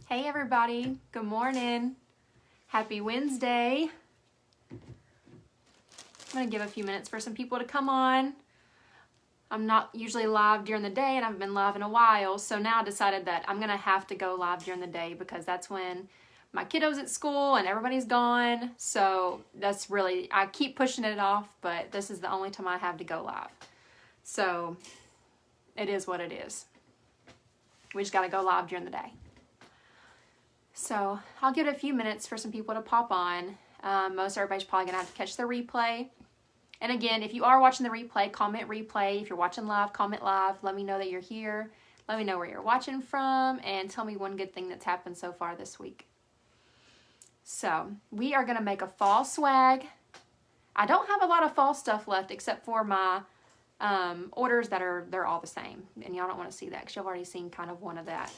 Hey everybody, good morning. Happy Wednesday. I'm gonna give a few minutes for some people to come on. I'm not usually live during the day and I haven't been live in a while, so now I decided that I'm gonna have to go live during the day because that's when my kiddo's at school and everybody's gone. So that's really, I keep pushing it off, but this is the only time I have to go live. So it is what it is. We just gotta go live during the day. So I'll give it a few minutes for some people to pop on. Most everybody's probably gonna have to catch the replay. And again, if you are watching the replay, comment replay. If you're watching live, comment live. Let me know that you're here. Let me know where you're watching from and tell me one good thing that's happened so far this week. So we are gonna make a fall swag. I don't have a lot of fall stuff left except for my orders that they're all the same. And y'all don't wanna see that because you've already seen kind of one of that.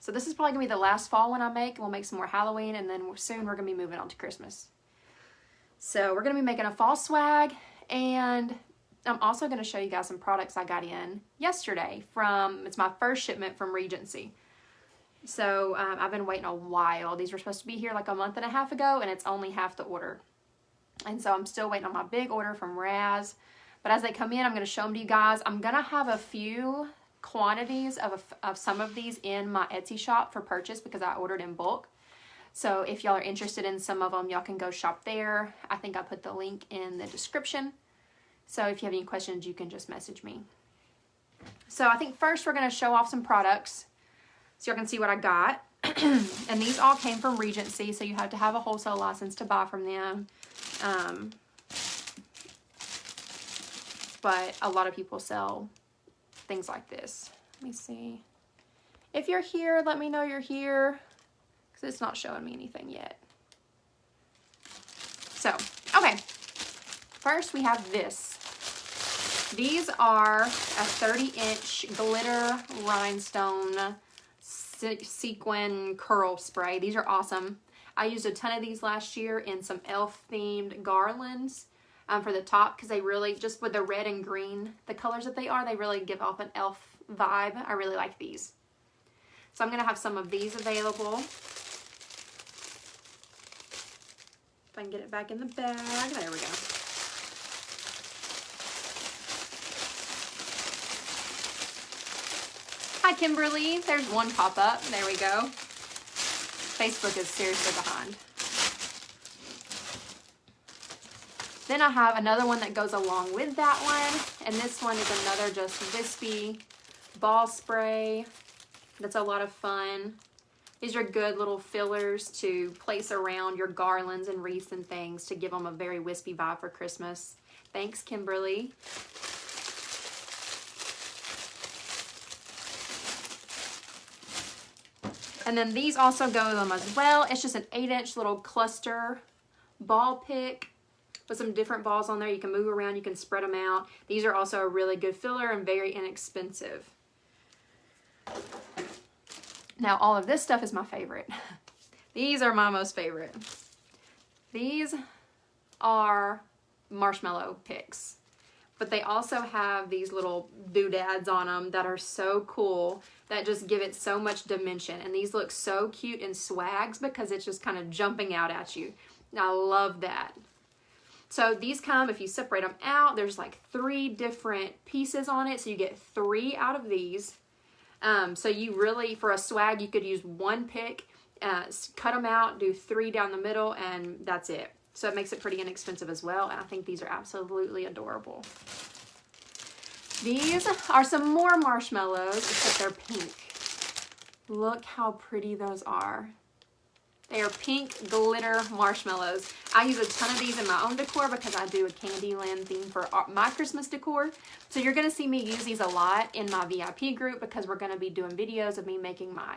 So this is probably going to be the last fall one I make. We'll make some more Halloween, and then soon we're going to be moving on to Christmas. So we're going to be making a fall swag, and I'm also going to show you guys some products I got in yesterday it's my first shipment from Regency. So I've been waiting a while. These were supposed to be here like a month and a half ago, and it's only half the order. And so I'm still waiting on my big order from Raz. But as they come in, I'm going to show them to you guys. I'm going to have a few quantities of some of these in my Etsy shop for purchase because I ordered in bulk. So if y'all are interested in some of them, y'all can go shop there. I think I put the link in the description. So if you have any questions, you can just message me. So I think first we're going to show off some products so y'all can see what I got. And these all came from Regency, so you have to have a wholesale license to buy from them. But a lot of people sell things like this. Let me see. If you're here, let me know you're here because it's not showing me anything yet. So, okay. First we have this. These are a 30-inch glitter rhinestone sequin curl spray. These are awesome. I used a ton of these last year in some elf themed garlands. For the top, because they really, just with the red and green, the colors that they are, they really give off an elf vibe. I really like these. So I'm going to have some of these available. If I can get it back in the bag. There we go. Hi, Kimberly. There's one pop-up. There we go. Facebook is seriously behind. Then I have another one that goes along with that one. And this one is another just wispy ball spray. That's a lot of fun. These are good little fillers to place around your garlands and wreaths and things to give them a very wispy vibe for Christmas. Thanks, Kimberly. And then these also go with them as well. It's just an 8-inch little cluster ball pick. With some different balls on there. You can move around, you can spread them out. These are also a really good filler and very inexpensive. Now all of this stuff is my favorite. These are my most favorite. These are marshmallow picks. But they also have these little doodads on them that are so cool that just give it so much dimension. And these look so cute in swags because it's just kind of jumping out at you. I love that. So these come, if you separate them out, there's like 3 different pieces on it. So you get 3 out of these. So you really, for a swag, you could use 1 pick, cut them out, do 3 down the middle, and that's it. So it makes it pretty inexpensive as well. And I think these are absolutely adorable. These are some more marshmallows, except they're pink. Look how pretty those are. They are pink glitter marshmallows. I use a ton of these in my own decor because I do a Candyland theme for my Christmas decor. So you're going to see me use these a lot in my VIP group because we're going to be doing videos of me making my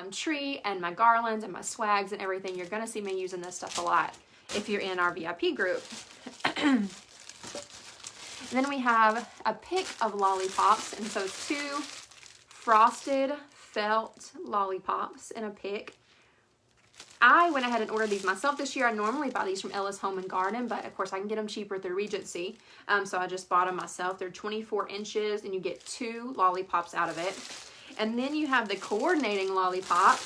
tree and my garlands and my swags and everything. You're going to see me using this stuff a lot if you're in our VIP group. And then we have a pick of lollipops. And so 2 frosted felt lollipops in a pick. I went ahead and ordered these myself this year. I normally buy these from Ellis Home and Garden, but of course I can get them cheaper through Regency. So I just bought them myself. They're 24 inches and you get 2 lollipops out of it. And then you have the coordinating lollipop.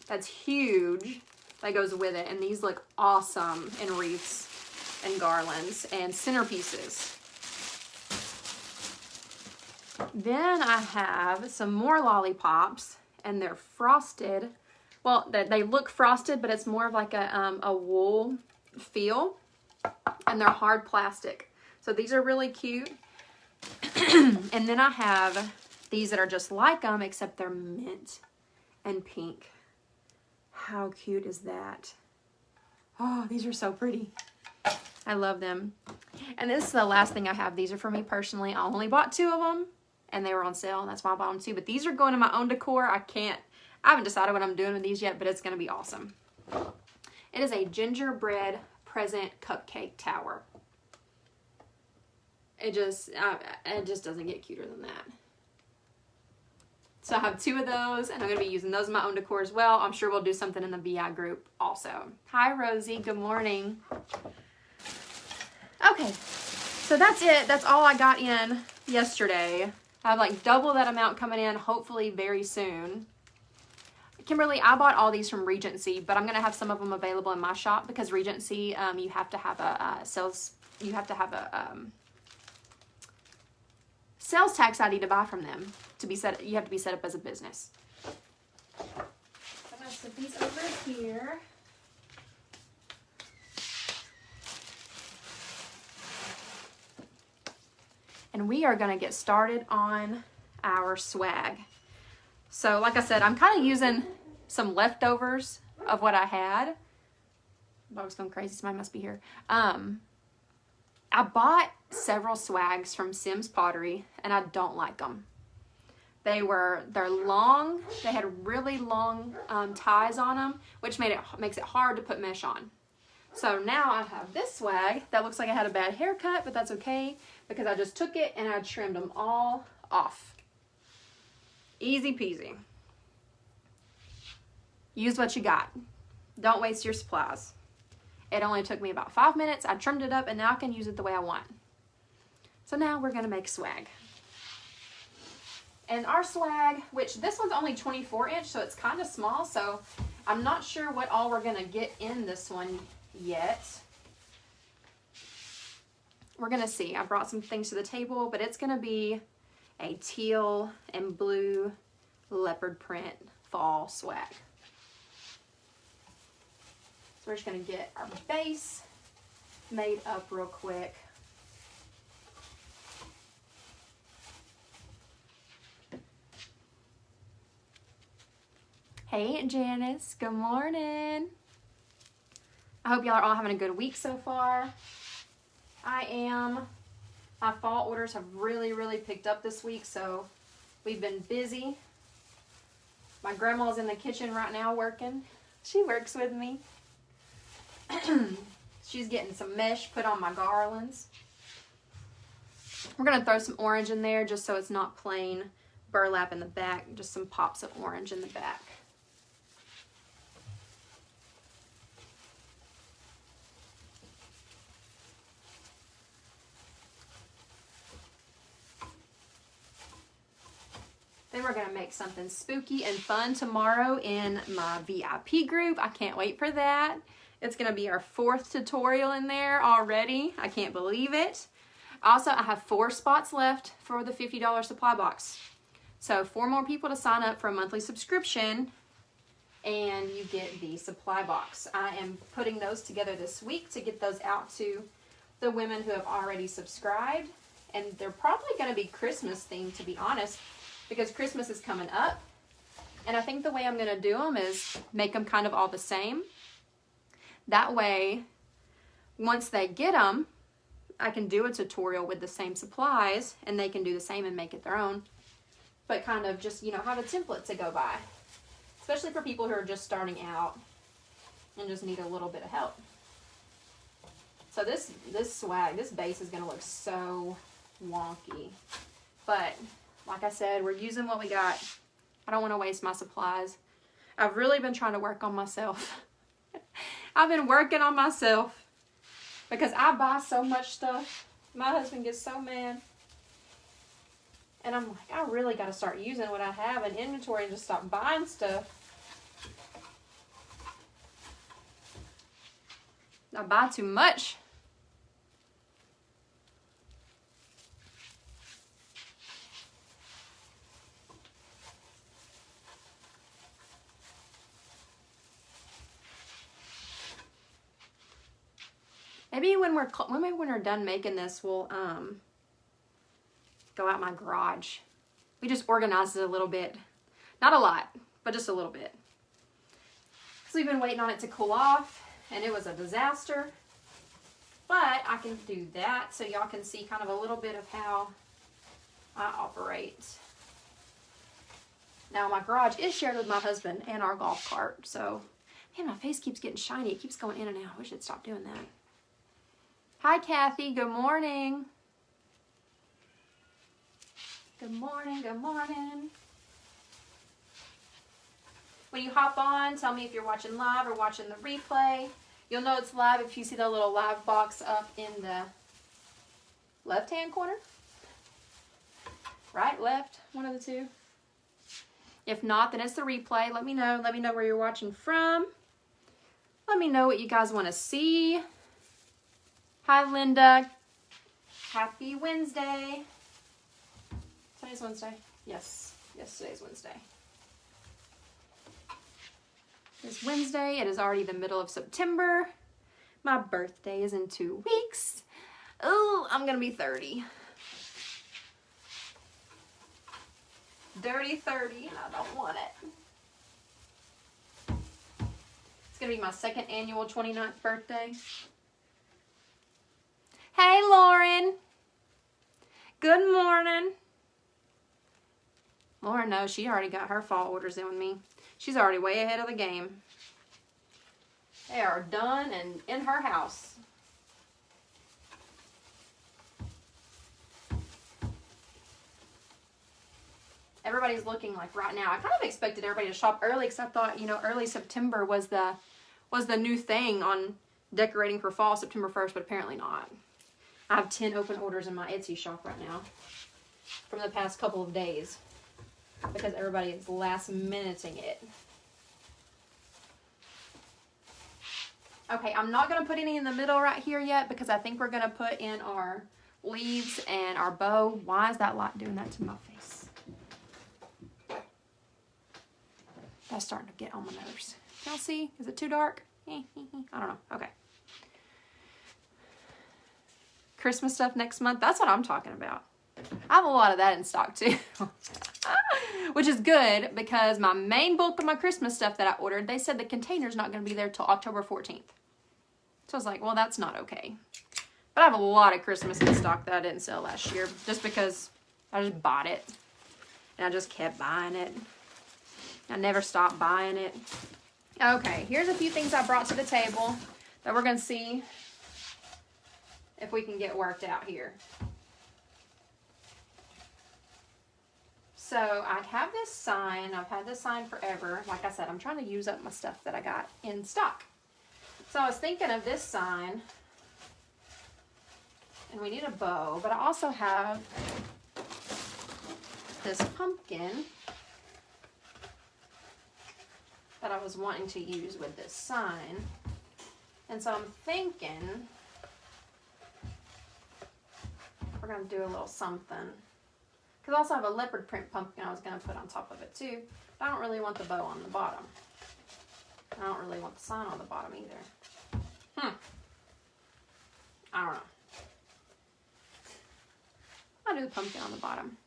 That's huge. That goes with it. And these look awesome in wreaths and garlands and centerpieces. Then I have some more lollipops, and they're frosted. Well, they look frosted, but it's more of like a wool feel, and they're hard plastic. So these are really cute. And then I have these that are just like them, except they're mint and pink. How cute is that? Oh, these are so pretty. I love them. And this is the last thing I have. These are for me personally. I only bought 2 of them, and they were on sale, and that's why I bought them 2. But these are going in my own decor. I haven't decided what I'm doing with these yet, but it's going to be awesome. It is a gingerbread present cupcake tower. It just doesn't get cuter than that. So I have 2 of those, and I'm going to be using those in my own decor as well. I'm sure we'll do something in the VI group also. Hi, Rosie. Good morning. Okay, so that's it. That's all I got in yesterday. I have like double that amount coming in, hopefully very soon. Kimberly, I bought all these from Regency, but I'm going to have some of them available in my shop because Regency, you have to have a sales tax ID to buy from them. You have to be set up as a business. I'm going to set these over here. And we are going to get started on our swag. So like I said, I'm kind of using some leftovers of what I had. Dog's going crazy, somebody must be here. I bought several swags from Sims Pottery, and I don't like them. They're long. They had really long ties on them, which makes it hard to put mesh on. So now I have this swag that looks like I had a bad haircut, but that's okay because I just took it and I trimmed them all off. Easy peasy. Use what you got. Don't waste your supplies. It only took me about 5 minutes. I trimmed it up and now I can use it the way I want. So now we're going to make swag. And our swag, which this one's only 24 inch, so it's kind of small. So I'm not sure what all we're going to get in this one yet. We're going to see. I brought some things to the table, but it's going to be a teal and blue leopard print fall swag. So we're just going to get our base made up real quick. Hey Janice, good morning. I hope y'all are all having a good week so far. I am. My fall orders have really picked up this week, so we've been busy. My grandma's in the kitchen right now working. She works with me. She's getting some mesh put on my garlands. We're going to throw some orange in there just so it's not plain burlap in the back, just some pops of orange in the back. Then we're going to make something spooky and fun tomorrow in my VIP group. I can't wait for that. It's going to be our 4th tutorial in there already. I can't believe it. Also, I have 4 spots left for the $50 supply box. So 4 more people to sign up for a monthly subscription and you get the supply box. I am putting those together this week to get those out to the women who have already subscribed. And they're probably going to be Christmas themed, to be honest, because Christmas is coming up. And I think the way I'm going to do them is make them kind of all the same. That way, once they get them, I can do a tutorial with the same supplies and they can do the same and make it their own. But kind of just, you know, have a template to go by. Especially for people who are just starting out and just need a little bit of help. So this swag, this base is going to look so wonky. But like I said, we're using what we got. I don't want to waste my supplies. I've really been trying to work on myself. I've been working on myself because I buy so much stuff. My husband gets so mad. And I'm like, I really got to start using what I have in inventory and just stop buying stuff. I buy too much. Maybe when we're done making this, we'll go out my garage. We just organized it a little bit. Not a lot, but just a little bit. So we've been waiting on it to cool off, and it was a disaster. But I can do that so y'all can see kind of a little bit of how I operate. Now my garage is shared with my husband and our golf cart. So, man, my face keeps getting shiny. It keeps going in and out. I wish it'd stop doing that. Hi, Kathy. Good morning. Good morning. Good morning. When you hop on, tell me if you're watching live or watching the replay. You'll know it's live if you see the little live box up in the left-hand corner. Right, left, one of the two. If not, then it's the replay. Let me know. Let me know where you're watching from. Let me know what you guys want to see. Hi, Linda. Happy Wednesday. Today's Wednesday? Yes. Yes, today's Wednesday. It's Wednesday. It is already the middle of September. My birthday is in 2 weeks. Oh, I'm going to be 30. Dirty 30, and I don't want it. It's going to be my second annual 29th birthday. Hey, Lauren. Good morning. Lauren knows she already got her fall orders in with me. She's already way ahead of the game. They are done and in her house. Everybody's looking like right now. I kind of expected everybody to shop early because I thought, you know, early September was the new thing on decorating for fall, September 1st, but apparently not. I have 10 open orders in my Etsy shop right now from the past couple of days because everybody is last minuting it. Okay, I'm not going to put any in the middle right here yet because I think we're going to put in our leaves and our bow. Why is that light doing that to my face? That's starting to get on my nerves. Y'all see? Is it too dark? I don't know. Okay. Christmas stuff next month. That's what I'm talking about. I have a lot of that in stock too. Which is good because my main bulk of my Christmas stuff that I ordered, they said the container's not going to be there till October 14th. So I was like, well, that's not okay. But I have a lot of Christmas in stock that I didn't sell last year just because I just bought it. And I just kept buying it. I never stopped buying it. Okay, here's a few things I brought to the table that we're going to see if we can get worked out here. So I have this sign. I've had this sign forever. Like I said, I'm trying to use up my stuff that I got in stock. So I was thinking of this sign. And we need a bow. But I also have this pumpkin that I was wanting to use with this sign. And so I'm thinking we're going to do a little something. Because I also have a leopard print pumpkin I was going to put on top of it too. But I don't really want the bow on the bottom. I don't really want the sign on the bottom either. I don't know. I'll do the pumpkin on the bottom.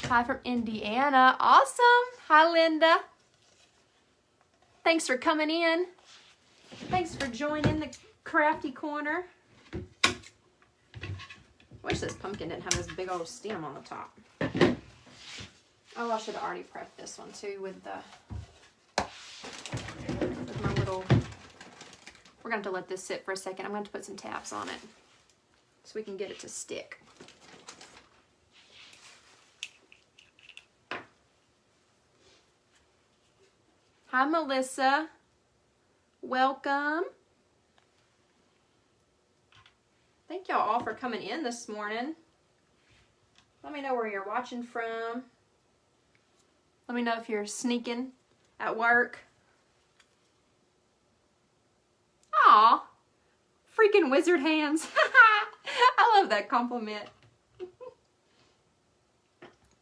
Hi from Indiana. Awesome. Hi, Linda. Thanks for coming in. Thanks for joining the crafty corner. Wish this pumpkin didn't have this big old stem on the top. Oh, I should have already prepped this one too with my little... We're going to have to let this sit for a second. I'm going to put some tabs on it so we can get it to stick. Hi, Melissa. Welcome. Thank y'all all for coming in this morning. Let me know where you're watching from. Let me know if you're sneaking at work. Aw, freaking wizard hands. I love that compliment.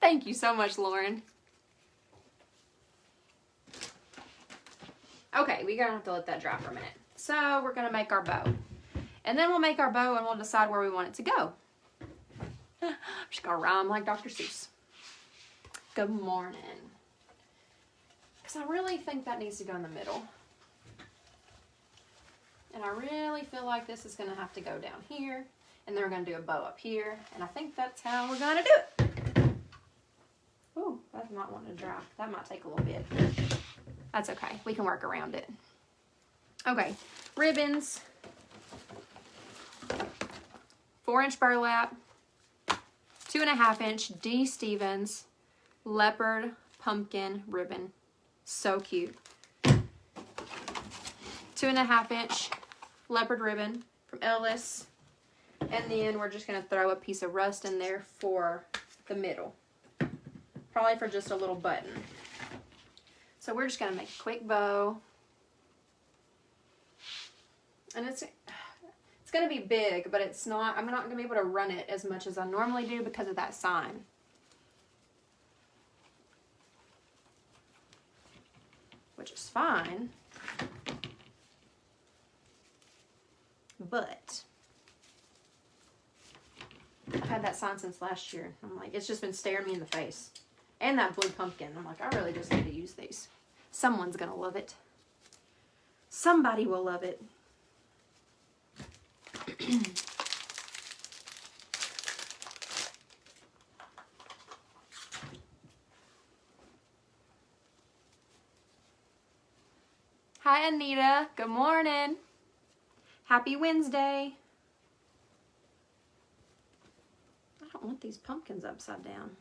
Thank you so much, Lauren. Okay, we're gonna have to let that dry for a minute. So we're gonna make our bow. And then we'll make our bow and we'll decide where we want it to go. I'm just gonna rhyme like Dr. Seuss. Good morning. Because I really think that needs to go in the middle. And I really feel like this is gonna have to go down here. And then we're gonna do a bow up here. And I think that's how we're gonna do it. Ooh, that might want to dry. That might take a little bit. That's okay. We can work around it. Okay, ribbons. 4-inch burlap. 2.5-inch D. Stevens leopard pumpkin ribbon. So cute. 2.5-inch leopard ribbon from Ellis. And then we're just going to throw a piece of rust in there for the middle. Probably for just a little button. So we're just going to make a quick bow. And it's going to be big, but it's not, I'm not going to be able to run it as much as I normally do because of that sign. Which is fine. But I've had that sign since last year. I'm like, it's just been staring me in the face. And that blue pumpkin. I'm like, I really just need to use these. Someone's going to love it. Somebody will love it. Hi, Anita. Good morning. Happy Wednesday. I don't want these pumpkins upside down.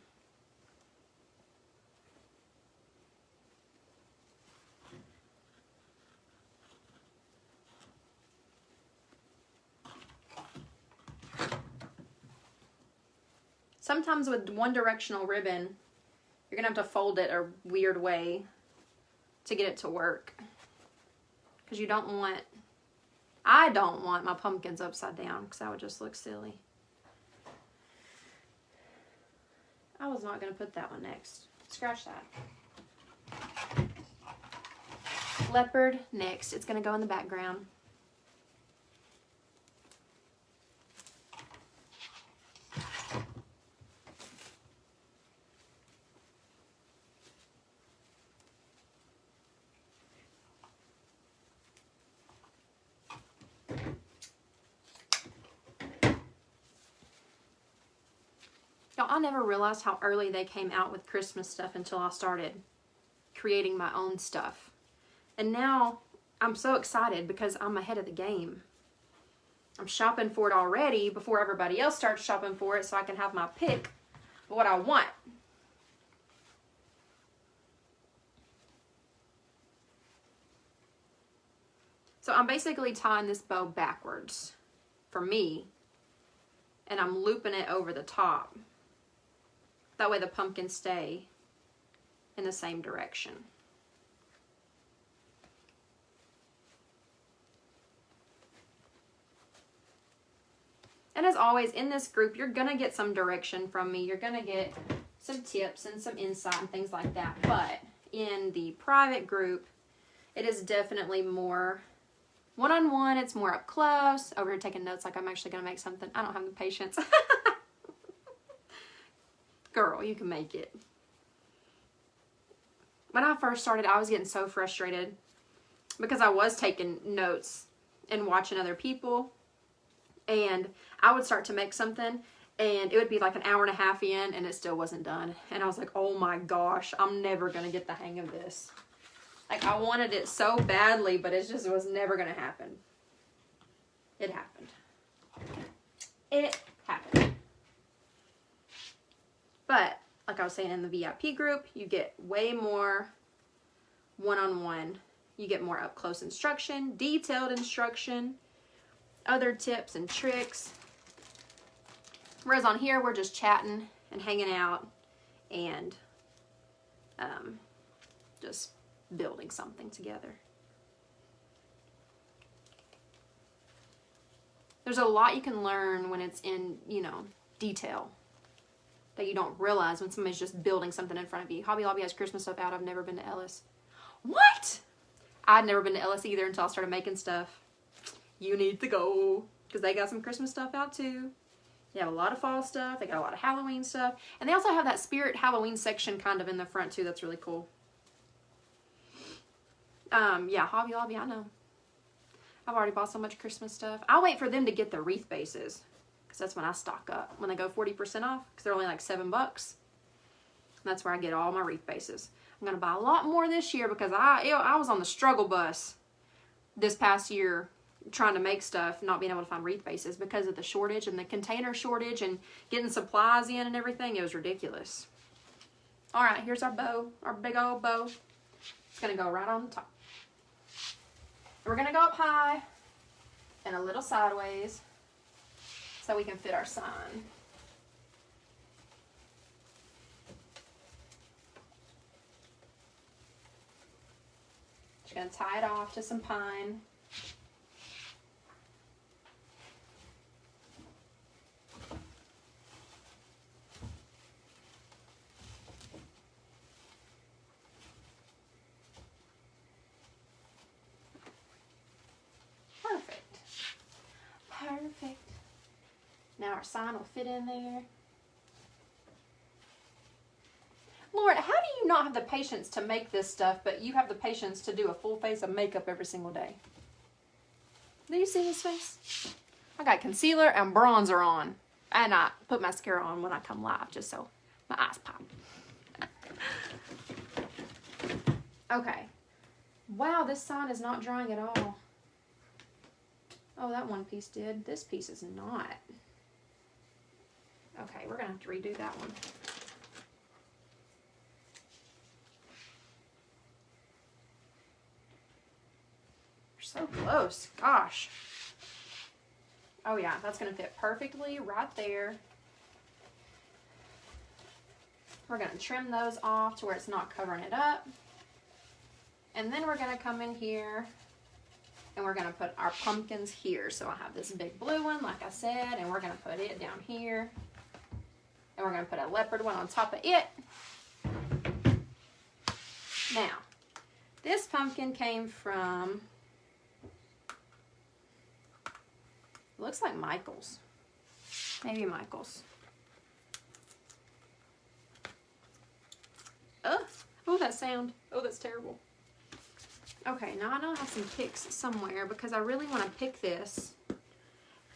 Sometimes with one directional ribbon, you're gonna have to fold it a weird way to get it to work. Because you don't want, I don't want my pumpkins upside down because that would just look silly. I was not gonna put that one next. Scratch that. Leopard next. It's gonna go in the background. Y'all, I never realized how early they came out with Christmas stuff until I started creating my own stuff. And now I'm so excited because I'm ahead of the game. I'm shopping for it already before everybody else starts shopping for it so I can have my pick of what I want. So I'm basically tying this bow backwards for me, and I'm looping it over the top. That way the pumpkins stay in the same direction. And as always, in this group, you're going to get some direction from me. You're going to get some tips and some insight and things like that. But in the private group, it is definitely more one-on-one. It's more up close. Over here taking notes like I'm actually going to make something. I don't have the patience. Girl, you can make it. When I first started, I was getting so frustrated because I was taking notes and watching other people. And I would start to make something and it would be like an hour and a half in and it still wasn't done. And I was like, oh my gosh, I'm never going to get the hang of this. Like, I wanted it so badly, but it was never going to happen. It happened. It happened. But, like I was saying, in the VIP group, you get way more one-on-one. You get more up-close instruction, detailed instruction, other tips and tricks. Whereas on here, we're just chatting and hanging out and just building something together. There's a lot you can learn when it's in, you know, detail that you don't realize when somebody's just building something in front of you. Hobby Lobby has Christmas stuff out. I've never been to Ellis. What? I'd never been to Ellis either until I started making stuff. You need to go because they got some Christmas stuff out too. They have a lot of fall stuff. They got a lot of Halloween stuff. And they also have that Spirit Halloween section kind of in the front too. That's really cool. Yeah, Hobby Lobby, I know. I've already bought so much Christmas stuff. I'll wait for them to get the wreath bases because that's when I stock up. When they go 40% off because they're only like $7. That's where I get all my wreath bases. I'm going to buy a lot more this year because I was on the struggle bus this past year trying to make stuff, not being able to find wreath bases because of the shortage and the container shortage and getting supplies in and everything. It was ridiculous. All right, here's our bow, our big old bow. It's going to go right on the top. We're going to go up high and a little sideways so we can fit our sign. Just going to tie it off to some pine. Perfect. Now our sign will fit in there. Lord, how do you not have the patience to make this stuff, but you have the patience to do a full face of makeup every single day? Do you see his face? I got concealer and bronzer on. And I put mascara on when I come live, just so my eyes pop. Okay. Wow, this sign is not drying at all. Oh, that one piece did. This piece is not. Okay, we're going to have to redo that one. We're so close. Gosh. Oh, yeah, that's going to fit perfectly right there. We're going to trim those off to where it's not covering it up. And then we're going to come in here and we're going to put our pumpkins here. So I have this big blue one, like I said, and we're going to put it down here. And we're going to put a leopard one on top of it. Now, this pumpkin came from, looks like Michael's. Maybe Michael's. Oh, that sound. Oh, that's terrible. Okay, now I know I have some picks somewhere because I really want to pick this.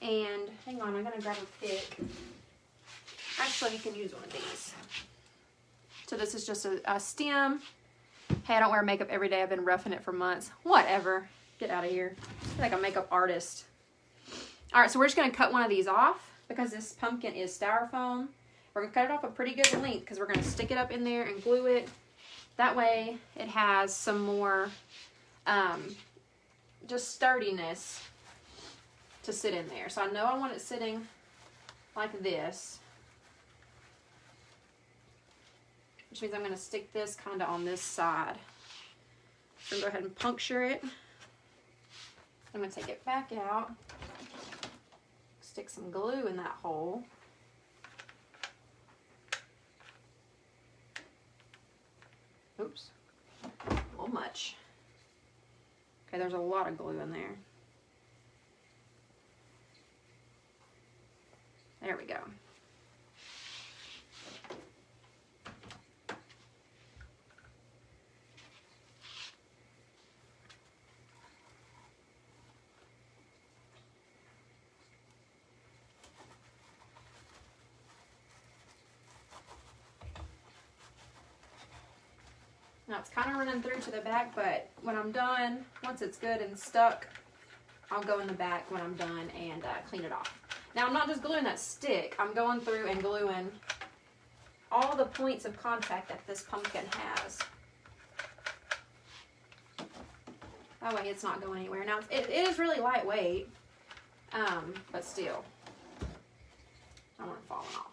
And hang on, I'm going to grab a pick. Actually, you can use one of these. So this is just a stem. Hey, I don't wear makeup every day. I've been roughing it for months. Whatever. Get out of here. I feel like a makeup artist. All right, so we're just going to cut one of these off because this pumpkin is styrofoam. We're going to cut it off a pretty good length because we're going to stick it up in there and glue it. That way it has some more just sturdiness to sit in there. So I know I want it sitting like this, which means I'm going to stick this kind of on this side. So I'm going to go ahead and puncture it. I'm going to take it back out, stick some glue in that hole. Oops, a little much. Okay, there's a lot of glue in there. There we go. Now it's kind of running through to the back, but when I'm done, once it's good and stuck, I'll go in the back when I'm done and clean it off. Now I'm not just gluing that stick, I'm going through and gluing all the points of contact that this pumpkin has. That way it's not going anywhere. Now it is really lightweight, but still, I don't want it falling off.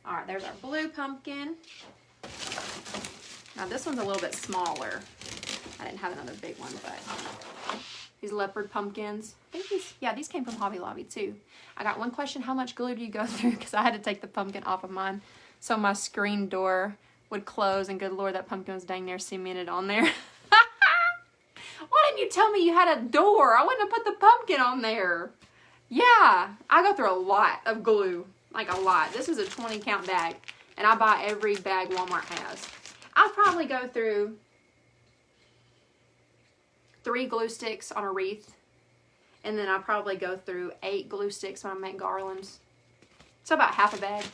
All right, there's our blue pumpkin. Now this one's a little bit smaller. I didn't have another big one, but these leopard pumpkins. I think these came from Hobby Lobby too. I got one question: how much glue do you go through? Because I had to take the pumpkin off of mine, so my screen door would close, and good Lord, that pumpkin was dang near cemented on there. Why didn't you tell me you had a door? I wouldn't have put the pumpkin on there. Yeah, I go through a lot of glue, like a lot. This is a 20 count bag, and I buy every bag Walmart has. I'll probably go through 3 glue sticks on a wreath, and then I'll probably go through 8 glue sticks when I make garlands. So about half a bag.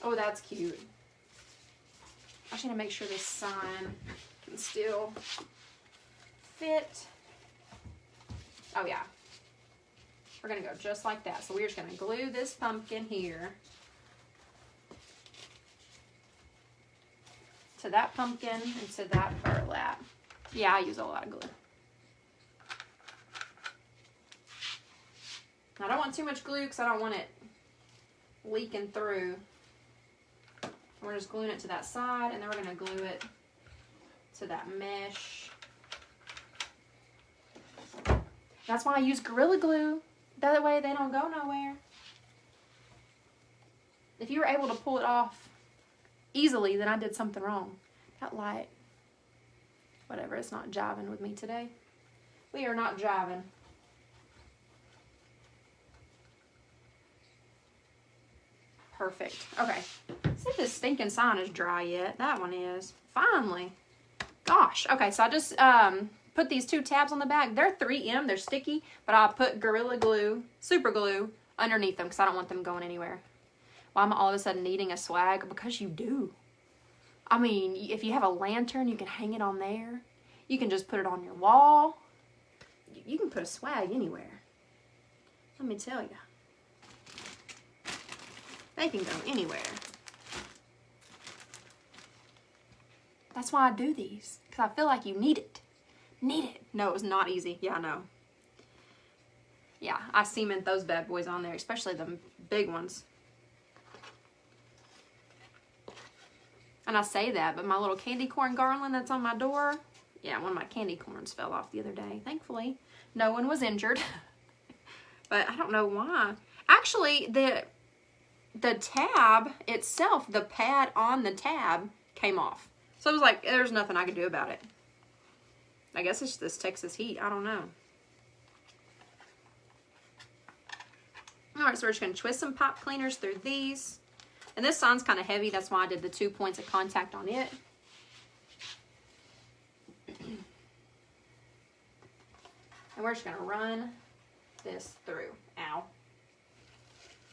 Oh, that's cute. I just need to make sure this sign can still fit. Oh yeah. We're gonna go just like that. So we're just gonna glue this pumpkin here to that pumpkin and to that burlap. Yeah, I use a lot of glue. I don't want too much glue because I don't want it leaking through. We're just gluing it to that side, and then we're going to glue it to that mesh. That's why I use Gorilla Glue. That way they don't go nowhere. If you were able to pull it off easily, then I did something wrong. That light, whatever, it's not jiving with me today. We are not jiving. Perfect. Okay. See if this stinking sign is dry yet. That one is. Finally. Gosh. Okay, so I just put these 2 tabs on the back. They're 3M. They're sticky, but I'll put Gorilla Glue, super glue, underneath them because I don't want them going anywhere. Why am I all of a sudden needing a swag? Because you do. I mean, if you have a lantern, you can hang it on there. You can just put it on your wall. You can put a swag anywhere. Let me tell you. They can go anywhere. That's why I do these. Because I feel like you need it. Need it. No, it was not easy. Yeah, I know. Yeah, I cement those bad boys on there, especially the big ones. And I say that, but my little candy corn garland that's on my door, yeah, one of my candy corns fell off the other day. Thankfully, no one was injured. But I don't know why. Actually, the tab itself, the pad on the tab, came off. So it was like, there's nothing I could do about it. I guess it's this Texas heat. I don't know. Alright, so we're just going to twist some pipe cleaners through these. And this sign's kind of heavy. That's why I did the 2 points of contact on it. And we're just going to run this through. Ow.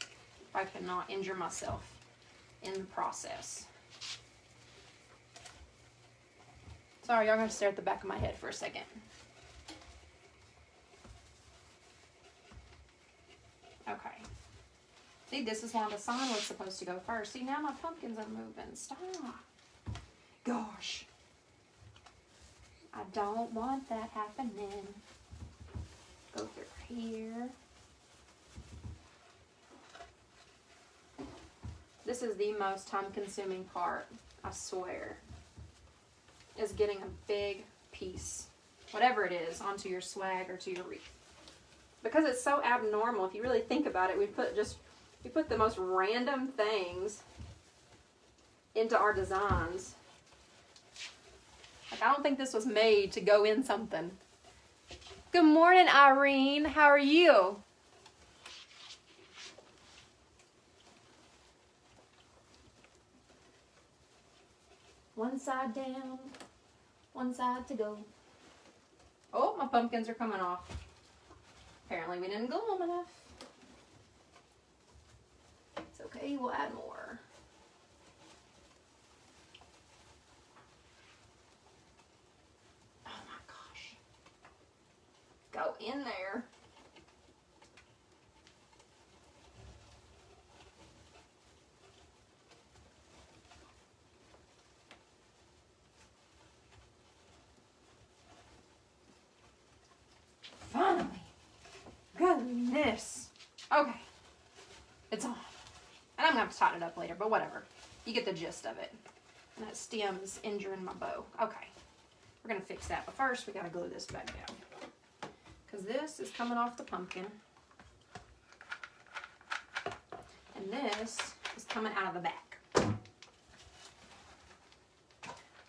If I cannot injure myself in the process. Sorry, y'all gonna stare at the back of my head for a second. Okay. See, this is why the sign was supposed to go first. See, now my pumpkins are moving. Stop. Gosh. I don't want that happening. Go through here. This is the most time-consuming part, I swear, is getting a big piece, whatever it is, onto your swag or to your wreath. Because it's so abnormal, if you really think about it, we put the most random things into our designs. Like, I don't think this was made to go in something. Good morning, Irene. How are you? One side down, one side to go. Oh, my pumpkins are coming off. Apparently we didn't glue them enough. It's okay, we'll add more. Oh my gosh. Go in there. Finally. Goodness. Okay. have to tighten it up later, but whatever. You get the gist of it. And that stem is injuring my bow. Okay. We're going to fix that. But first, we got to glue this back down. Because this is coming off the pumpkin. And this is coming out of the back.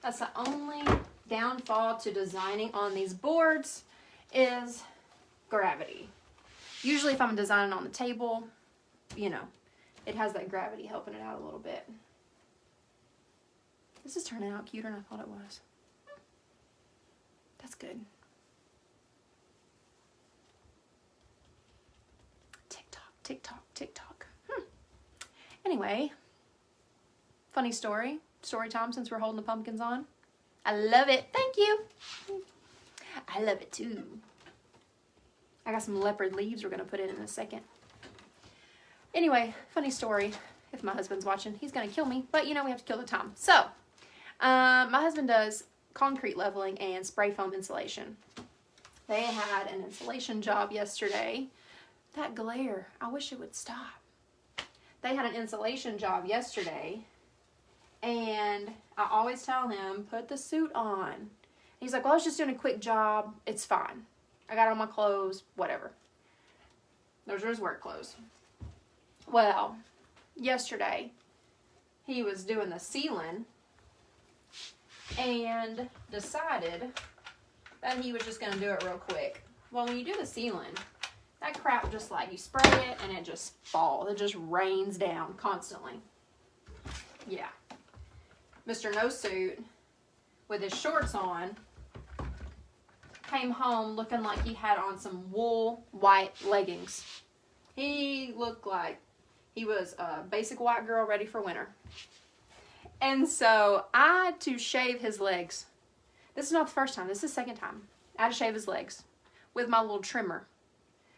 That's the only downfall to designing on these boards is gravity. Usually if I'm designing on the table, you know, it has that gravity helping it out a little bit. This is turning out cuter than I thought it was. That's good. Tick-tock, tick-tock, tick-tock. Anyway, funny story. Story time since we're holding the pumpkins on. I love it. Thank you. I love it too. I got some leopard leaves we're going to put in a second. Anyway, funny story. If my husband's watching, he's going to kill me. But, you know, we have to kill the time. So, my husband does concrete leveling and spray foam insulation. They had an insulation job yesterday. That glare. I wish it would stop. They had an insulation job yesterday. And I always tell him, put the suit on. And he's like, well, I was just doing a quick job. It's fine. I got on my clothes, whatever. Those are his work clothes. Well, yesterday, he was doing the ceiling and decided that he was just going to do it real quick. Well, when you do the ceiling, that crap just like, you spray it and it just falls. It just rains down constantly. Yeah. Mr. No Suit, with his shorts on, came home looking like he had on some wool white leggings. He looked like he was a basic white girl ready for winter. And so I had to shave his legs. This is not the first time. This is the second time. I had to shave his legs with my little trimmer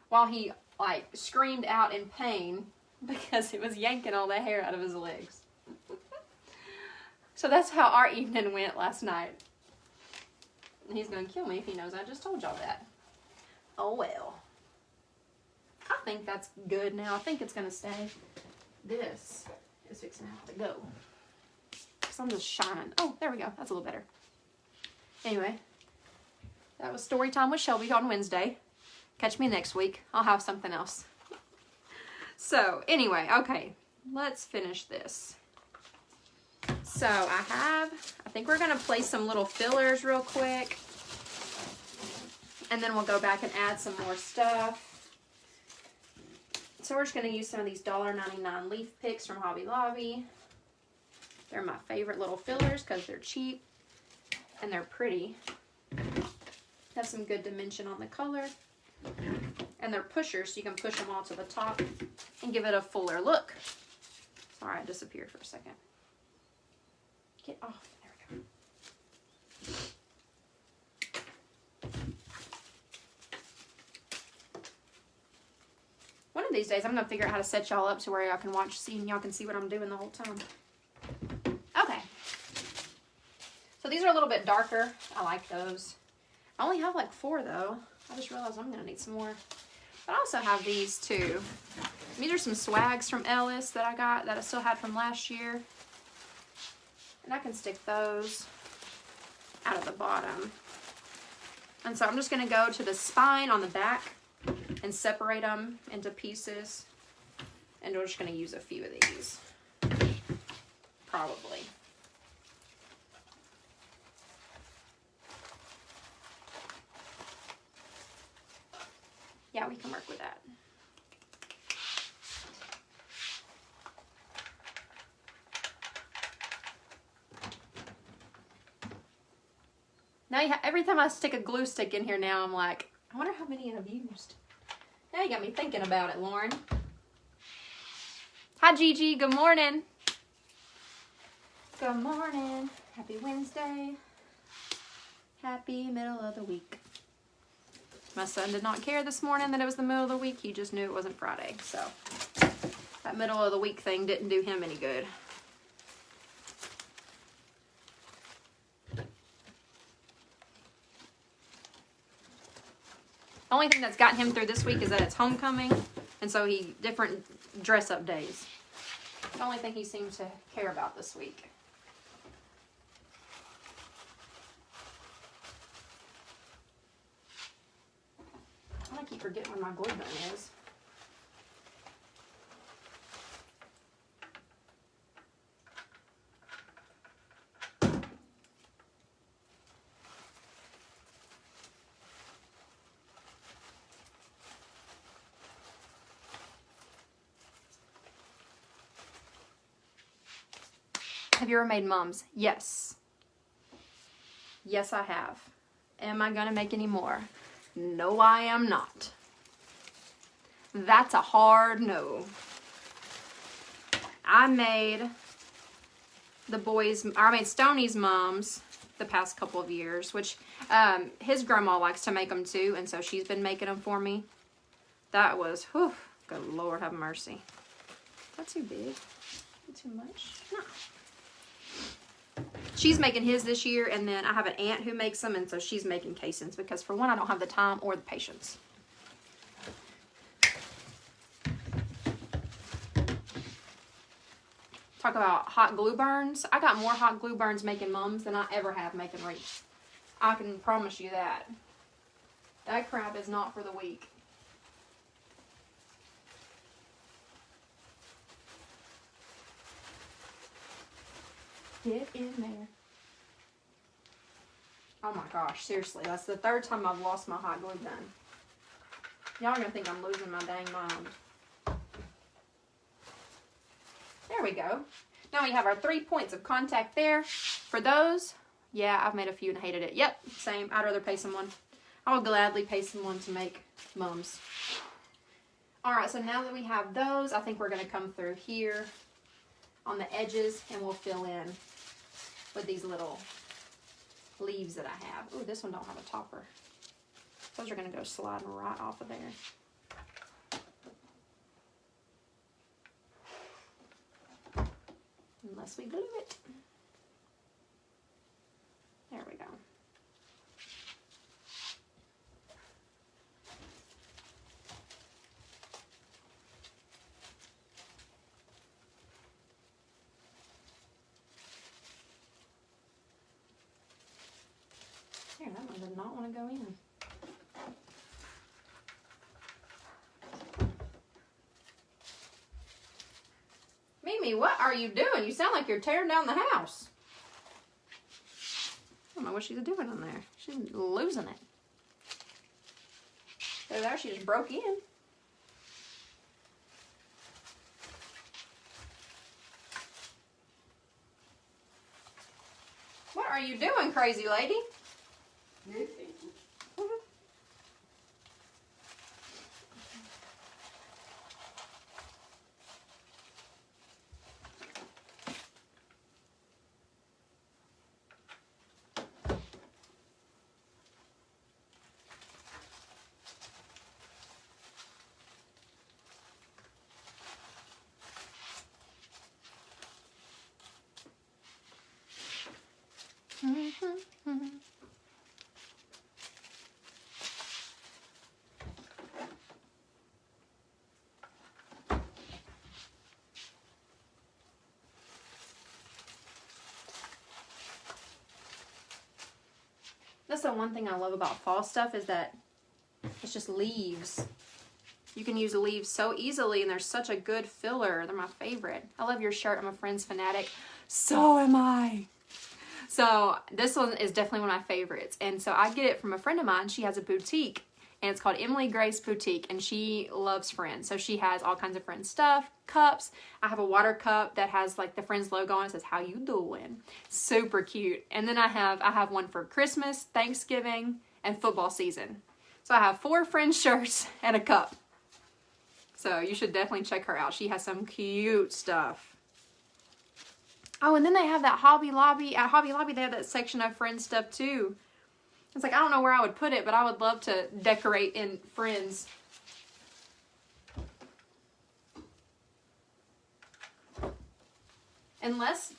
while he like screamed out in pain because it was yanking all the hair out of his legs. So that's how our evening went last night. And he's going to kill me if he knows I just told y'all that. Oh well. I think that's good now. I think it's going to stay. This is fixing to have to go. Because I'm just shining. Oh, there we go. That's a little better. Anyway, that was story time with Shelby on Wednesday. Catch me next week. I'll have something else. So, anyway, okay. Let's finish this. So I think we're going to place some little fillers real quick. And then we'll go back and add some more stuff. So we're just going to use some of these $1.99 leaf picks from Hobby Lobby. They're my favorite little fillers because they're cheap and they're pretty. Have some good dimension on the color. And they're pushers, so you can push them all to the top and give it a fuller look. Sorry, I disappeared for a second. Get off. There we go. One of these days, I'm going to figure out how to set y'all up to where y'all can watch, and y'all can see what I'm doing the whole time. Okay. So these are a little bit darker. I like those. I only have like 4 though. I just realized I'm going to need some more. But I also have these too. These are some swags from Ellis that I got that I still had from last year. And I can stick those out of the bottom. And so I'm just going to go to the spine on the back and separate them into pieces. And we're just going to use a few of these. Probably. Yeah, we can work with that. Now, every time I stick a glue stick in here now, I'm like, I wonder how many I've used. Now you got me thinking about it, Lauren. Hi, Gigi. Good morning. Good morning. Happy Wednesday. Happy middle of the week. My son did not care this morning that it was the middle of the week. He just knew it wasn't Friday. So that middle of the week thing didn't do him any good. The only thing that's gotten him through this week is that it's homecoming, and so different dress-up days. The only thing he seemed to care about this week. I keep forgetting where my glue gun is. Have you ever made mums? Yes. Yes, I have. Am I gonna make any more? No, I am not. That's a hard no. I made Stoney's mums the past couple of years, which his grandma likes to make them too, and so she's been making them for me. That was, whew, good Lord have mercy. Is that too big? Too much? No. She's making his this year, and then I have an aunt who makes them, and so she's making casings because, for one, I don't have the time or the patience. Talk about hot glue burns. I got more hot glue burns making mums than I ever have making wreaths. I can promise you that. That crap is not for the weak. Get in there. Oh my gosh, seriously, that's the third time I've lost my hot glue gun. Y'all are gonna think I'm losing my dang mind. There we go. Now we have our 3 points of contact there. For those, yeah, I've made a few and hated it. Yep, same. I'd rather pay someone. I would gladly pay someone to make mums. Alright, so now that we have those, I think we're gonna come through here on the edges and we'll fill in with these little leaves that I have. Ooh, this one don't have a topper. Those are going to go sliding right off of there. Unless we glue it. There we go. Here, that one did not want to go in. Mimi, what are you doing? You sound like you're tearing down the house. I don't know what she's doing in there. She's losing it. There, she just broke in. What are you doing, crazy lady? That's the one thing I love about fall stuff is that it's just leaves. You can use leaves so easily and they're such a good filler. They're my favorite. I love your shirt. I'm a Friends fanatic. So am I. So this one is definitely one of my favorites. And so I get it from a friend of mine. She has a boutique and it's called Emily Grace Boutique and she loves Friends. So she has all kinds of Friends stuff, cups. I have a water cup that has like the Friends logo on it. It says, "How you doing?" Super cute. And then I have one for Christmas, Thanksgiving, and football season. So I have 4 Friends shirts and a cup. So you should definitely check her out. She has some cute stuff. Oh, and then they have that Hobby Lobby. At Hobby Lobby, they have that section of Friends stuff too. It's like, I don't know where I would put it, but I would love to decorate in Friends. Unless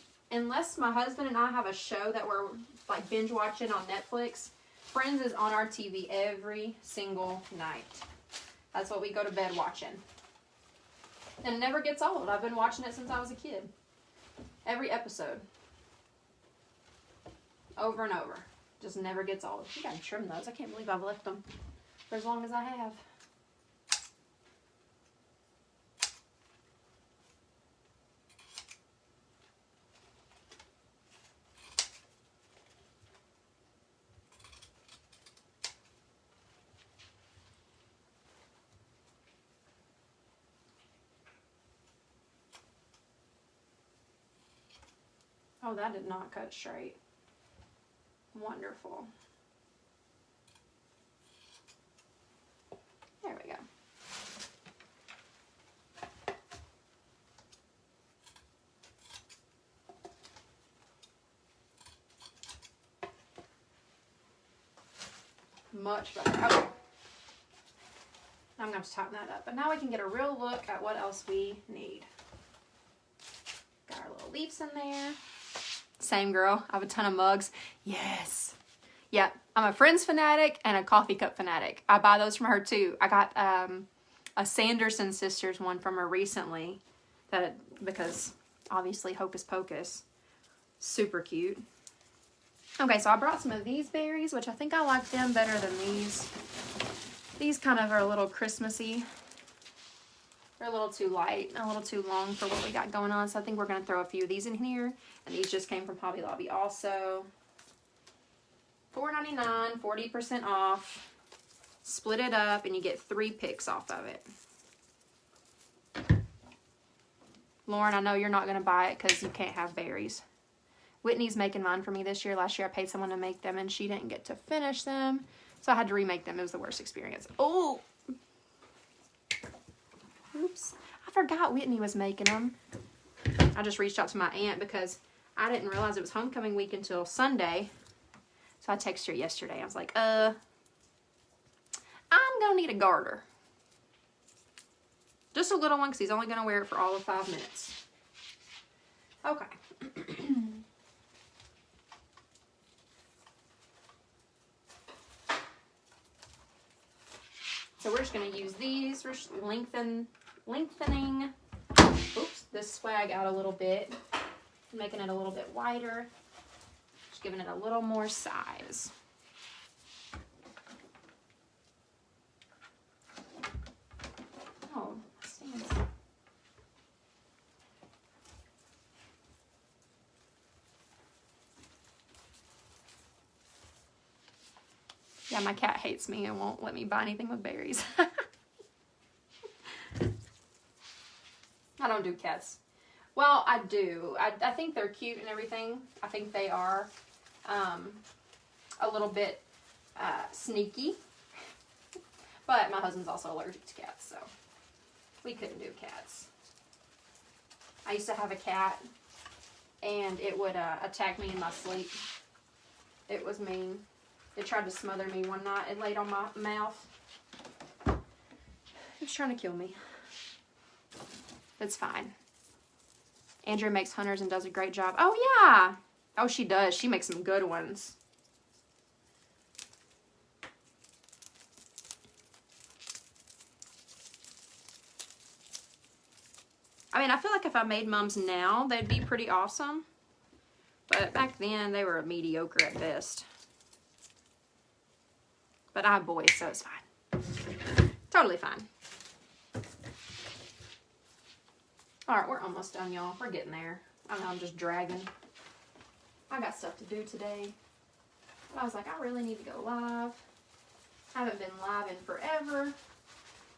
my husband and I have a show that we're like binge watching on Netflix, Friends is on our TV every single night. That's what we go to bed watching. And it never gets old. I've been watching it since I was a kid. Every episode. Over and over. Just never gets old. I think I can trim those. I can't believe I've left them for as long as I have. Oh, that did not cut straight. Wonderful. There we go. Much better. Okay. I'm going to have to tighten that up. But now we can get a real look at what else we need. Got our little leaves in there. Same girl. I have a ton of mugs. Yes. Yeah, I'm a Friends fanatic and a coffee cup fanatic. I buy those from her too. I got a Sanderson Sisters one from her recently, because obviously Hocus Pocus. Super cute. Okay, so I brought some of these berries, which I think I like them better than these. These kind of are a little Christmassy. They're a little too light, a little too long for what we got going on. So I think we're going to throw a few of these in here. And these just came from Hobby Lobby also. $4.99, 40% off. Split it up and you get 3 picks off of it. Lauren, I know you're not going to buy it because you can't have berries. Whitney's making mine for me this year. Last year I paid someone to make them and she didn't get to finish them. So I had to remake them. It was the worst experience. Oh! Oops. I forgot Whitney was making them. I just reached out to my aunt because I didn't realize it was homecoming week until Sunday. So I texted her yesterday. I was like, I'm going to need a garter. Just a little one because he's only going to wear it for all of 5 minutes. Okay. So we're just going to use these. We're just lengthening this swag out a little bit. Making it a little bit wider. Just giving it a little more size. Oh, stands. Yeah, my cat hates me and won't let me buy anything with berries. I don't do cats. Well, I do. I think they're cute and everything. I think they are a little bit sneaky. But my husband's also allergic to cats, so we couldn't do cats. I used to have a cat, and it would attack me in my sleep. It was mean. It tried to smother me one night. It laid on my mouth. It was trying to kill me. It's fine. Andrea makes hunters and does a great job. Oh, yeah. Oh, she does. She makes some good ones. I mean, I feel like if I made mums now, they'd be pretty awesome. But back then, they were mediocre at best. But I have boys, so it's fine. Totally fine. Alright, we're almost done, y'all. We're getting there. I know I'm just dragging. I got stuff to do today. But I was like, I really need to go live. I haven't been live in forever.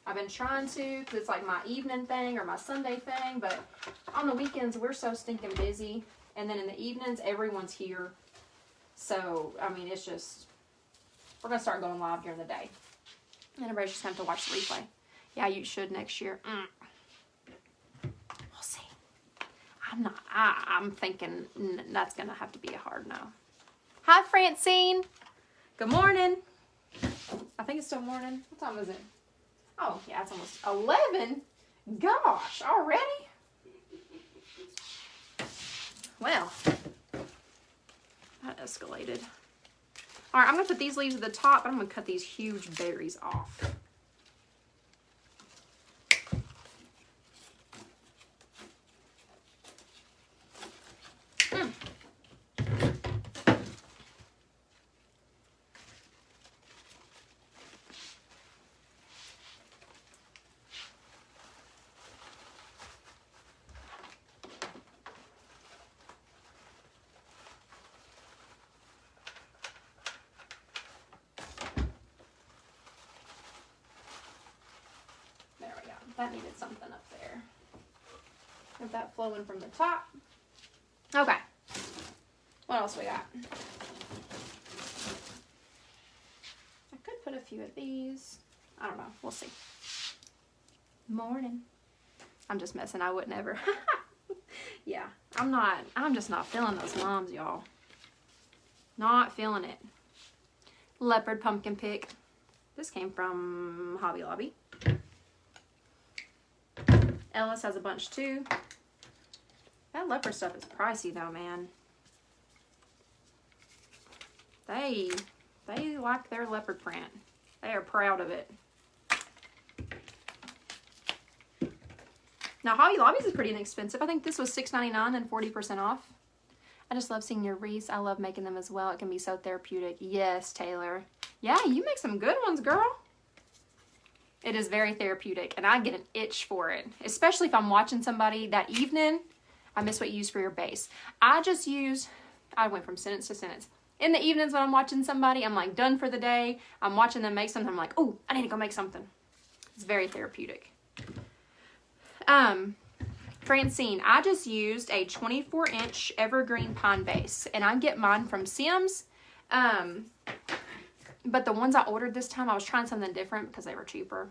I've been trying to, because it's like my evening thing or my Sunday thing. But on the weekends, we're so stinking busy. And then in the evenings, everyone's here. So, I mean, it's just... We're going to start going live during the day. And everybody's just going to have to watch the replay. Yeah, you should next year. We'll see. I'm thinking that's going to have to be a hard no. Hi, Francine. Good morning. I think it's still morning. What time is it? Oh, yeah, it's almost 11. Gosh, already? Well, that escalated. All right, I'm going to put these leaves at the top, but I'm going to cut these huge berries off. That needed something up there. Have that flowing from the top. Okay. What else we got? I could put a few of these. I don't know. We'll see. Morning. I'm just messing. I would never. Yeah. I'm just not feeling those moms, y'all. Not feeling it. Leopard pumpkin pick. This came from Hobby Lobby. Ellis has a bunch too. That leopard stuff is pricey though, man. They like their leopard print. They are proud of it. Now Hobby Lobby's is pretty inexpensive. I think this was $6.99 and 40% off. I just love seeing your wreaths. I love making them as well. It can be so therapeutic. Yes, Taylor. Yeah, you make some good ones, girl. It is very therapeutic, and I get an itch for it, especially if I'm watching somebody that evening. I miss what you use for your base. I went from sentence to sentence. In the evenings when I'm watching somebody, I'm like done for the day. I'm watching them make something. I'm like, oh, I need to go make something. It's very therapeutic. Francine, I just used a 24-inch evergreen pine base, and I get mine from Sims. But the ones I ordered this time, I was trying something different because they were cheaper.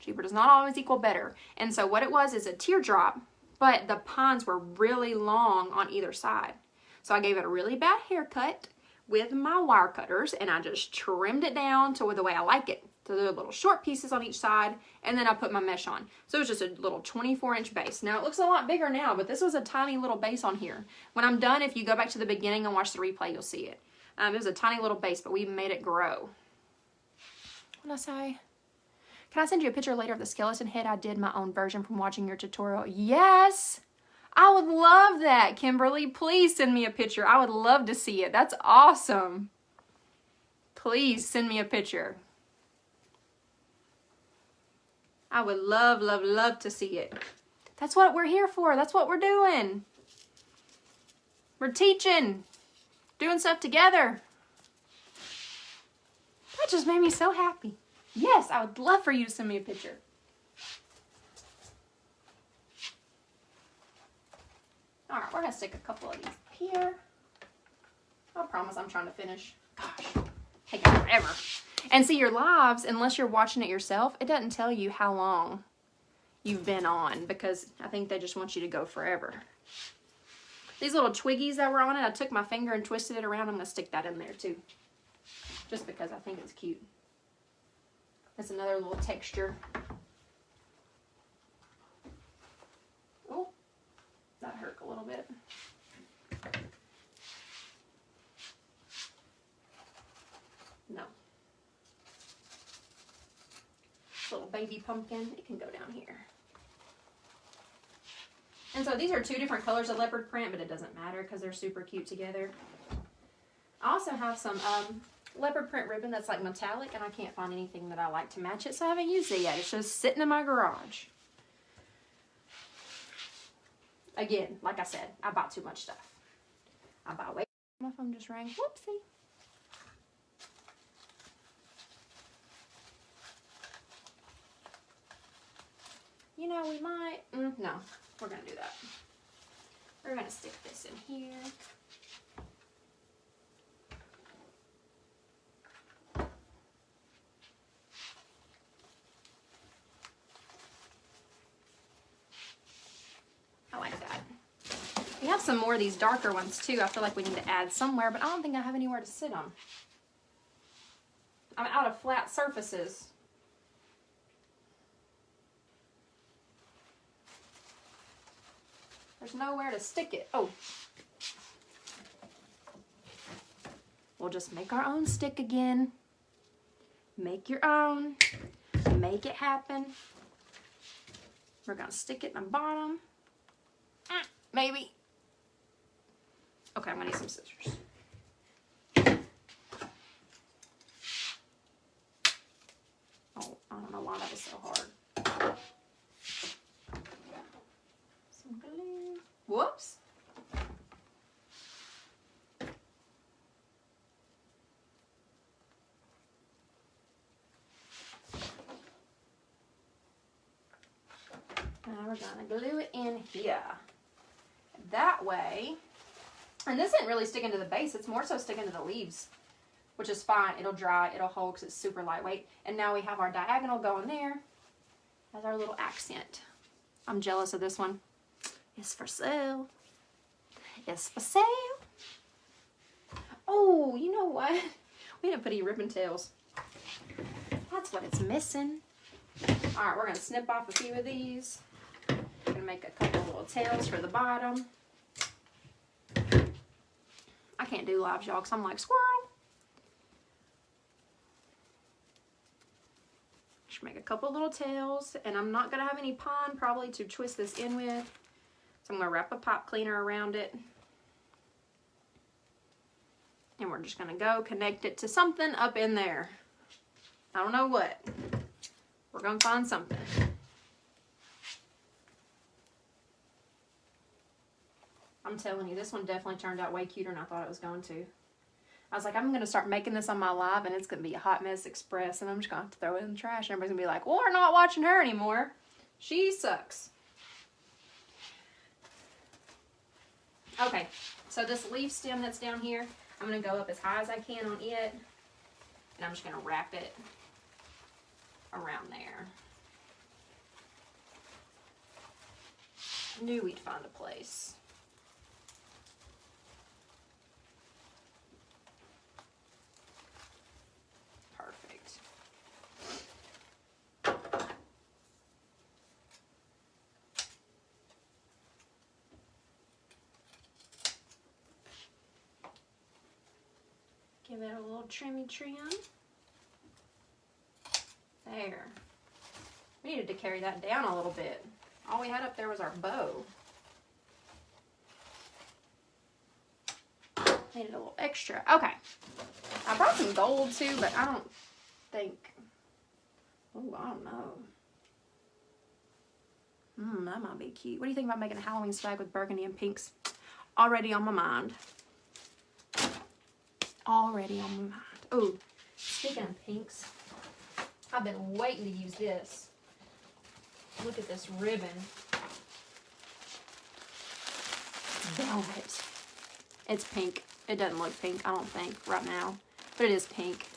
Cheaper does not always equal better. And so what it was is a teardrop, but the pines were really long on either side. So I gave it a really bad haircut with my wire cutters, and I just trimmed it down to the way I like it. So there are little short pieces on each side, and then I put my mesh on. So it was just a little 24-inch base. Now it looks a lot bigger now, but this was a tiny little base on here. When I'm done, if you go back to the beginning and watch the replay, you'll see it. It was a tiny little base, but we made it grow. What did I say? Can I send you a picture later of the skeleton head? I did my own version from watching your tutorial. Yes! I would love that, Kimberly. Please send me a picture. I would love to see it. That's awesome. Please send me a picture. I would love, love, love to see it. That's what we're here for. That's what we're doing. We're teaching. Doing stuff together. That just made me so happy. Yes, I would love for you to send me a picture. All right, we're going to stick a couple of these here. I promise I'm trying to finish. Gosh, taking forever. And see, your lives, unless you're watching it yourself, it doesn't tell you how long you've been on, because I think they just want you to go forever. These little twiggies that were on it, I took my finger and twisted it around. I'm going to stick that in there too, just because I think it's cute. That's another little texture. Oh, that hurt a little bit. No. Little baby pumpkin, it can go down here. And so these are two different colors of leopard print, but it doesn't matter because they're super cute together. I also have some leopard print ribbon that's like metallic, and I can't find anything that I like to match it, so I haven't used it yet. It's just sitting in my garage. Again, like I said, I bought too much stuff. I buy way. My phone just rang. Whoopsie. You know, we might, no, we're going to do that. We're going to stick this in here. I like that. We have some more of these darker ones too. I feel like we need to add somewhere, but I don't think I have anywhere to sit them. I'm out of flat surfaces. There's nowhere to stick it. Oh. We'll just make our own stick again. Make your own. Make it happen. We're going to stick it in the bottom. Maybe. Okay, I'm going to need some scissors. Oh, I don't know why that was so hard. Some glue. Whoops. we're gonna glue it in here. That way, and this isn't really sticking to the base, it's more so sticking to the leaves, which is fine. It'll dry, it'll hold because it's super lightweight. And now we have our diagonal going there as our little accent. I'm jealous of this one. It's for sale. It's for sale. Oh, you know what? We didn't put any ribbon tails. That's what it's missing. All right, we're gonna snip off a few of these. We're gonna make a couple little tails for the bottom. I can't do lives, y'all, because I'm like, squirrel. Just make a couple little tails, and I'm not gonna have any pine probably to twist this in with. So I'm gonna wrap a pipe cleaner around it. And we're just gonna go connect it to something up in there. I don't know what. We're gonna find something. I'm telling you, this one definitely turned out way cuter than I thought it was going to. I was like, I'm gonna start making this on my live and it's gonna be a hot mess express and I'm just gonna have to throw it in the trash and everybody's gonna be like, well, we're not watching her anymore. She sucks. Okay, so this leaf stem that's down here, I'm going to go up as high as I can on it, and I'm just going to wrap it around there. Knew we'd find a place. Perfect. Give it a little trimmy trim. There. We needed to carry that down a little bit. All we had up there was our bow. Needed a little extra. Okay. I brought some gold too, but I don't think... Oh, I don't know. That might be cute. What do you think about making a Halloween swag with burgundy and pinks? Already on my mind. Already on my mind. Oh, speaking of pinks, I've been waiting to use this. Look at this ribbon. Velvet. It's pink. It doesn't look pink, I don't think, right now. But it is pink.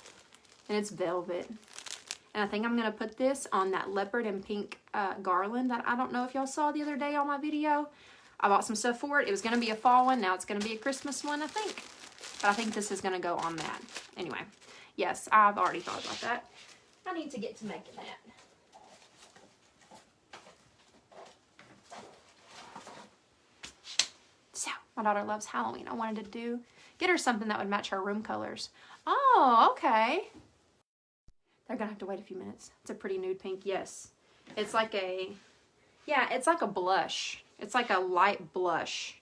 And it's velvet. And I think I'm going to put this on that leopard and pink garland that I don't know if y'all saw the other day on my video. I bought some stuff for it. It was going to be a fall one. Now it's going to be a Christmas one, I think. But I think this is going to go on that. Anyway, yes, I've already thought about that. I need to get to making that. So, my daughter loves Halloween. I wanted to get her something that would match her room colors. Oh, okay. They're going to have to wait a few minutes. It's a pretty nude pink. Yes. It's like a, yeah, it's like a blush. It's like a light blush.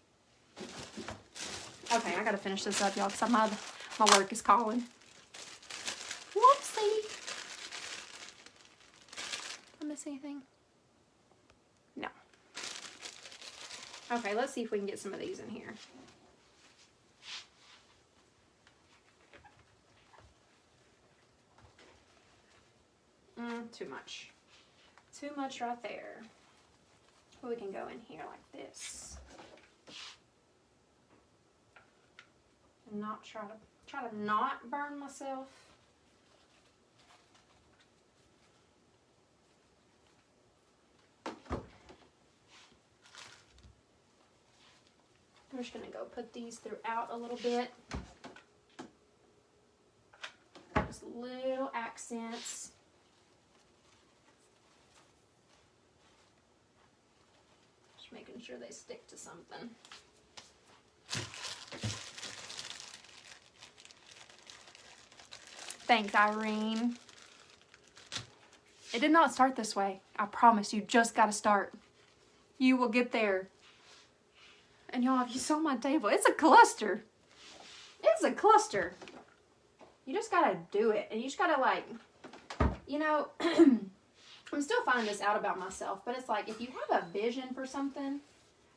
Okay, I gotta finish this up, y'all, because my work is calling. Whoopsie. Did I miss anything? No. Okay, let's see if we can get some of these in here. Too much. Too much right there. Well, we can go in here like this. And not try to not burn myself. I'm just gonna go put these throughout a little bit. Just little accents. Just making sure they stick to something. Thanks, Irene. It did not start this way. I promise you just gotta start. You will get there. And y'all, if you saw my table, it's a cluster. It's a cluster. You just gotta do it. And you just gotta, like, you know, I'm still finding this out about myself, but it's like, if you have a vision for something,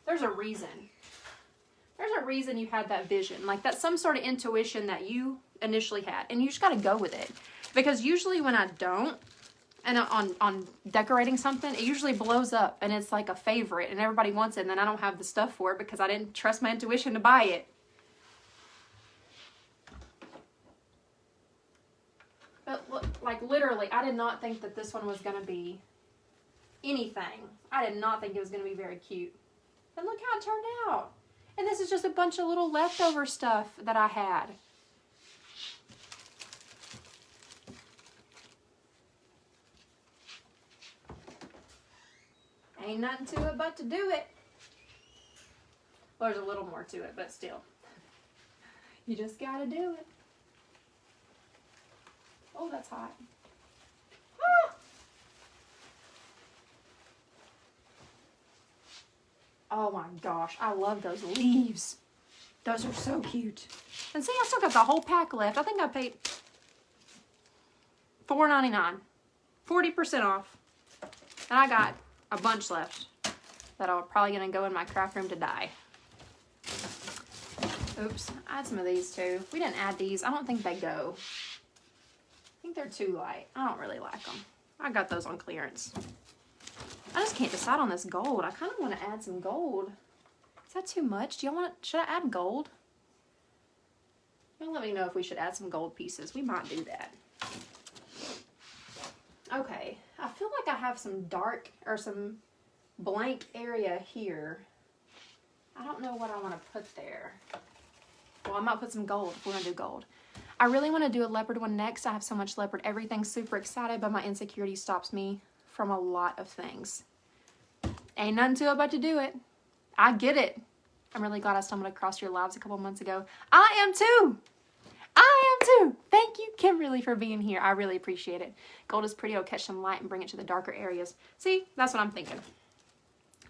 there's a reason. There's a reason you had that vision. Like, that's some sort of intuition that you initially had. And you just got to go with it. Because usually when I don't, and on decorating something, it usually blows up and it's like a favorite and everybody wants it, and then I don't have the stuff for it because I didn't trust my intuition to buy it. But like literally, I did not think that this one was going to be anything. I did not think it was going to be very cute. And look how it turned out. And this is just a bunch of little leftover stuff that I had. Ain't nothing to it but to do it. Well, there's a little more to it, but still. You just gotta do it. Oh, that's hot. Ah! Oh my gosh, I love those leaves. Those are so cute. And see, I still got the whole pack left. I think I paid $4.99. 40% off. And I got a bunch left that are probably going to go in my craft room to die. Oops, I had some of these too. We didn't add these. I don't think they go. I think they're too light. I don't really like them. I got those on clearance. I just can't decide on this gold. I kind of want to add some gold. Is that too much? Do y'all want? Should I add gold? Y'all let me know if we should add some gold pieces. We might do that. Okay, I feel like I have some dark or some blank area here. I don't know what I want to put there. Well, I might put some gold if we're going to do gold. I really want to do a leopard one next. I have so much leopard. Everything's super excited, but my insecurity stops me from a lot of things. Ain't nothing to it but to do it. I get it. I'm really glad I stumbled across your lives a couple months ago. I am too. I am too. Thank you, Kimberly, for being here. I really appreciate it. Gold is pretty. It'll catch some light and bring it to the darker areas. See, that's what I'm thinking.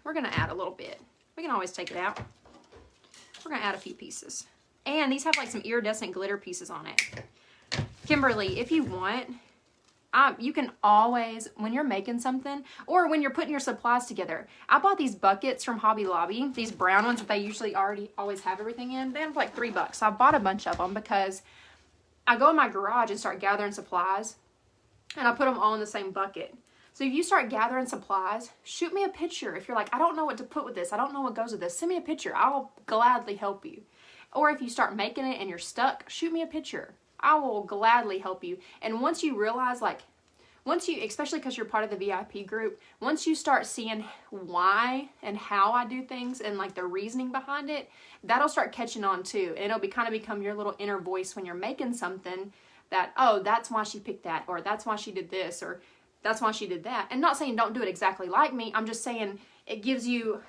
We're going to add a little bit. We can always take it out. We're going to add a few pieces. And these have like some iridescent glitter pieces on it. Kimberly, if you want, you can always, when you're making something or when you're putting your supplies together, I bought these buckets from Hobby Lobby, these brown ones that they usually always have everything in. They have like $3. So I bought a bunch of them because I go in my garage and start gathering supplies and I put them all in the same bucket. So if you start gathering supplies, shoot me a picture. If you're like, I don't know what to put with this, I don't know what goes with this, send me a picture. I'll gladly help you. Or if you start making it and you're stuck, shoot me a picture. I will gladly help you. And once you realize, like, especially because you're part of the VIP group, once you start seeing why and how I do things and like the reasoning behind it, that'll start catching on too. And it'll kind of become your little inner voice when you're making something that, oh, that's why she picked that, or that's why she did this, or that's why she did that. And not saying don't do it exactly like me. I'm just saying it gives you,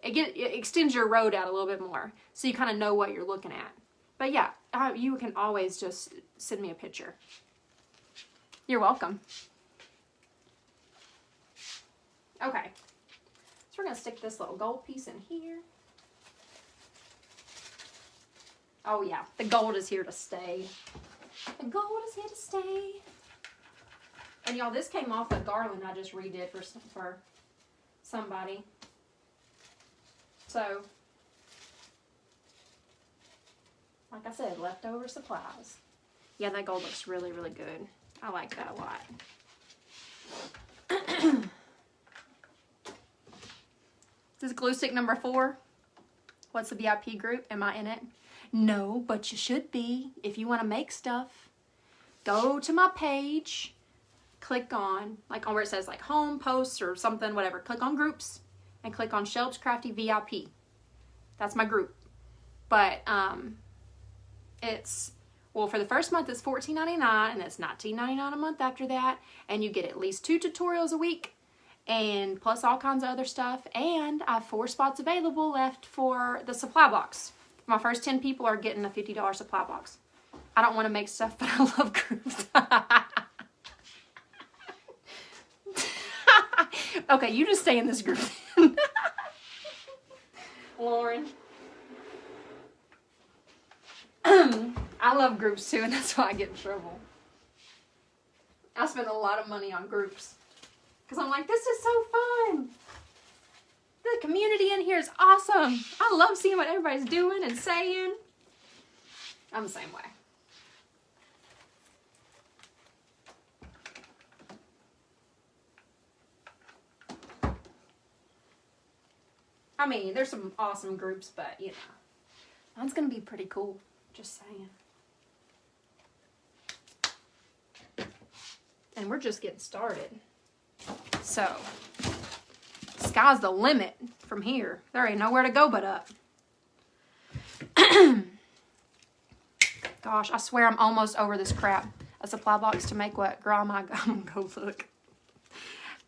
it extends your road out a little bit more. So you kind of know what you're looking at. But yeah, you can always just send me a picture. You're welcome. Okay. So we're going to stick this little gold piece in here. Oh yeah, the gold is here to stay. The gold is here to stay. And y'all, this came off a garland I just redid for somebody. So, like I said, leftover supplies. Yeah, that gold looks really, really good. I like that a lot. This is glue stick number 4. What's the VIP group? Am I in it? No, but you should be. If you want to make stuff, go to my page. Click on, like on where it says like home, posts, or something, whatever. Click on groups and click on Shelbs Crafty VIP. That's my group. But it's, well, for the first month it's $14.99 and it's $19.99 a month after that. And you get at least 2 tutorials a week and plus all kinds of other stuff. And I have 4 spots available left for the supply box. My first 10 people are getting a $50 supply box. I don't want to make stuff, but I love groups. Okay, you just stay in this group. Lauren. I love groups too, and that's why I get in trouble. I spend a lot of money on groups. Because I'm like, this is so fun. The community in here is awesome. I love seeing what everybody's doing and saying. I'm the same way. I mean, there's some awesome groups, but, you know. Mine's going to be pretty cool. Just saying. And we're just getting started. So, sky's the limit from here. There ain't nowhere to go but up. Gosh, I swear I'm almost over this crap. A supply box to make what? Girl, I'm gonna go look.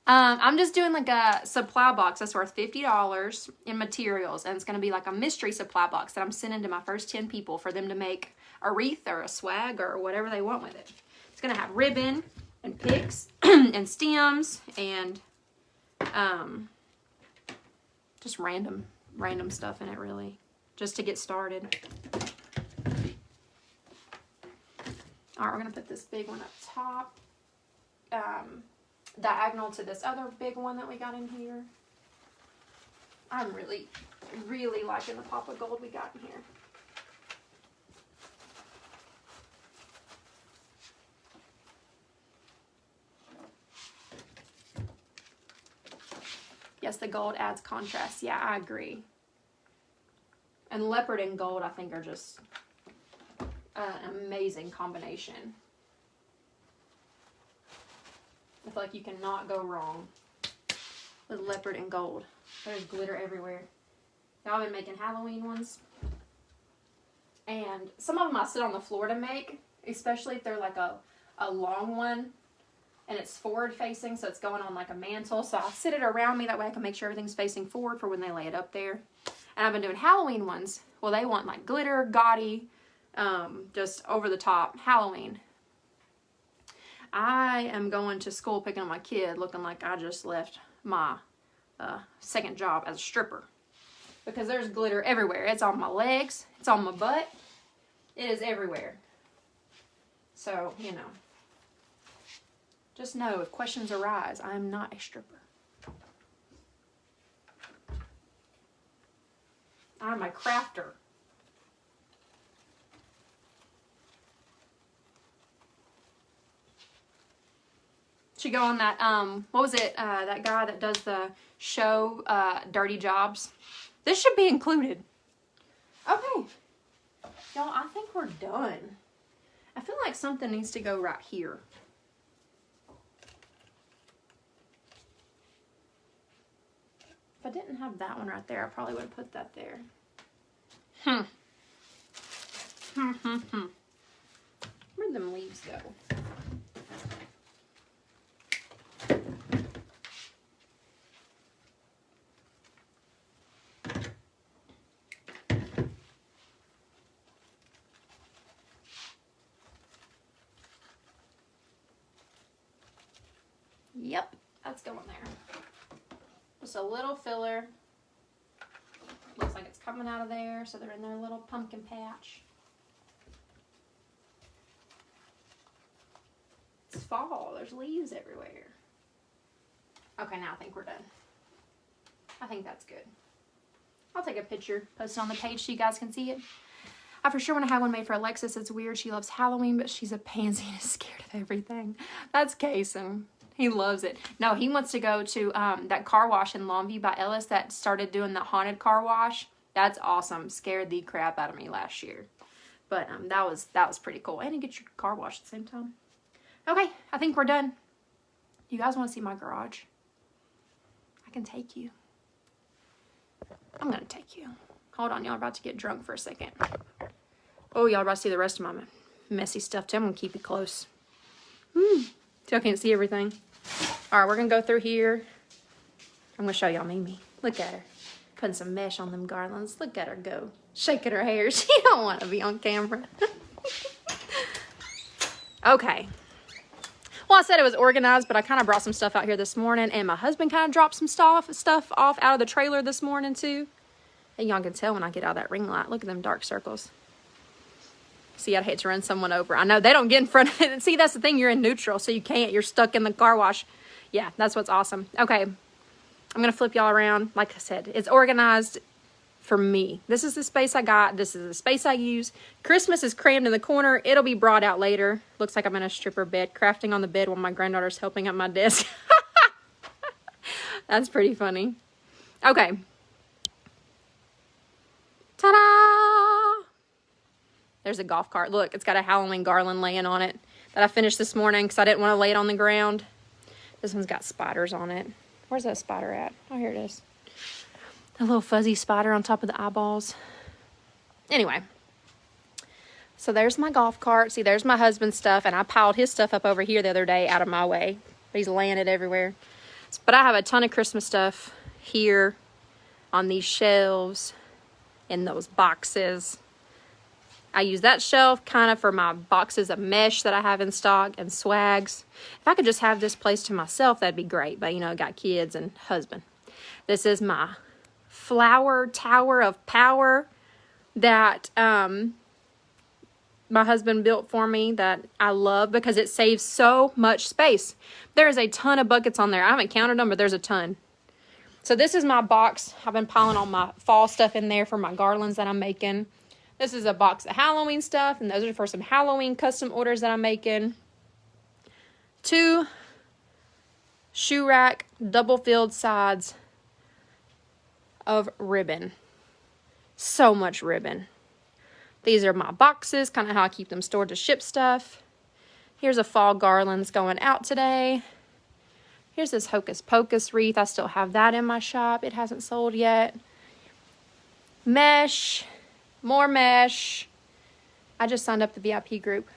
I'm just doing like a supply box that's worth $50 in materials. And it's going to be like a mystery supply box that I'm sending to my first 10 people for them to make a wreath or a swag or whatever they want with it. It's going to have ribbon and picks and stems and just random stuff in it, really, just to get started. All right, we're going to put this big one up top. Diagonal to this other big one that we got in here. I'm really, really liking the pop of gold we got in here. Yes, the gold adds contrast. Yeah, I agree. And leopard and gold, I think, are just an amazing combination. I feel like you cannot go wrong with leopard and gold. There's glitter everywhere. Y'all been making Halloween ones. And some of them I sit on the floor to make, especially if they're like a long one and it's forward facing, so it's going on like a mantle. So I sit it around me, that way I can make sure everything's facing forward for when they lay it up there. And I've been doing Halloween ones. Well, they want like glitter, gaudy, just over the top Halloween. I am going to school picking up my kid looking like I just left my second job as a stripper. Because there's glitter everywhere. It's on my legs. It's on my butt. It is everywhere. So, you know. Just know if questions arise, I am not a stripper. I'm a crafter. Should go on that, what was it, that guy that does the show, Dirty Jobs. This should be included. Okay. Y'all, I think we're done. I feel like something needs to go right here. If I didn't have that one right there, I probably would have put that there. Where'd them leaves go? Yep, that's going there. Just a little filler. Looks like it's coming out of there, so they're in their little pumpkin patch. It's fall. There's leaves everywhere. Okay, now I think we're done. I think that's good. I'll take a picture, post it on the page so you guys can see it. I for sure want to have one made for Alexis. It's weird. She loves Halloween, but she's a pansy and is scared of everything. That's Kason. He loves it. No, he wants to go to that car wash in Longview by Ellis that started doing the haunted car wash. That's awesome. Scared the crap out of me last year. But that was pretty cool. And you get your car washed at the same time. Okay, I think we're done. You guys want to see my garage? I can take you. I'm going to take you. Hold on, y'all are about to get drunk for a second. Oh, y'all are about to see the rest of my messy stuff too. I'm going to keep you close. Y'all can't see everything. All right, we're going to go through here. I'm going to show y'all Mimi. Look at her. Putting some mesh on them garlands. Look at her go. Shaking her hair. She don't want to be on camera. Okay. Well, I said it was organized, but I kind of brought some stuff out here this morning, and my husband kind of dropped some stuff off out of the trailer this morning, too. And y'all can tell when I get out of that ring light. Look at them dark circles. See, I'd hate to run someone over. I know they don't get in front of it. See, that's the thing. You're in neutral, so you can't. You're stuck in the car wash. Yeah, that's what's awesome. Okay, I'm going to flip y'all around. Like I said, it's organized for me. This is the space I got. This is the space I use. Christmas is crammed in the corner. It'll be brought out later. Looks like I'm in a stripper bed, crafting on the bed while my granddaughter's helping at my desk. That's pretty funny. Okay. There's a golf cart. Look, it's got a Halloween garland laying on it that I finished this morning because I didn't want to lay it on the ground. This one's got spiders on it. Where's that spider at? Oh, here it is. A little fuzzy spider on top of the eyeballs. Anyway, so there's my golf cart. See, there's my husband's stuff, and I piled his stuff up over here the other day out of my way. He's laying it everywhere. But I have a ton of Christmas stuff here on these shelves in those boxes. I use that shelf kind of for my boxes of mesh that I have in stock and swags. If I could just have this place to myself, that'd be great. But, you know, I got kids and husband. This is my flower tower of power that my husband built for me that I love because it saves so much space. There is a ton of buckets on there. I haven't counted them, but there's a ton. So this is my box. I've been piling all my fall stuff in there for my garlands that I'm making. This is a box of Halloween stuff, and those are for some Halloween custom orders that I'm making. 2 shoe rack double-filled sides of ribbon. So much ribbon. These are my boxes, kind of how I keep them stored to ship stuff. Here's a fall garlands going out today. Here's this Hocus Pocus wreath. I still have that in my shop. It hasn't sold yet. Mesh. More mesh. I just signed up the VIP group.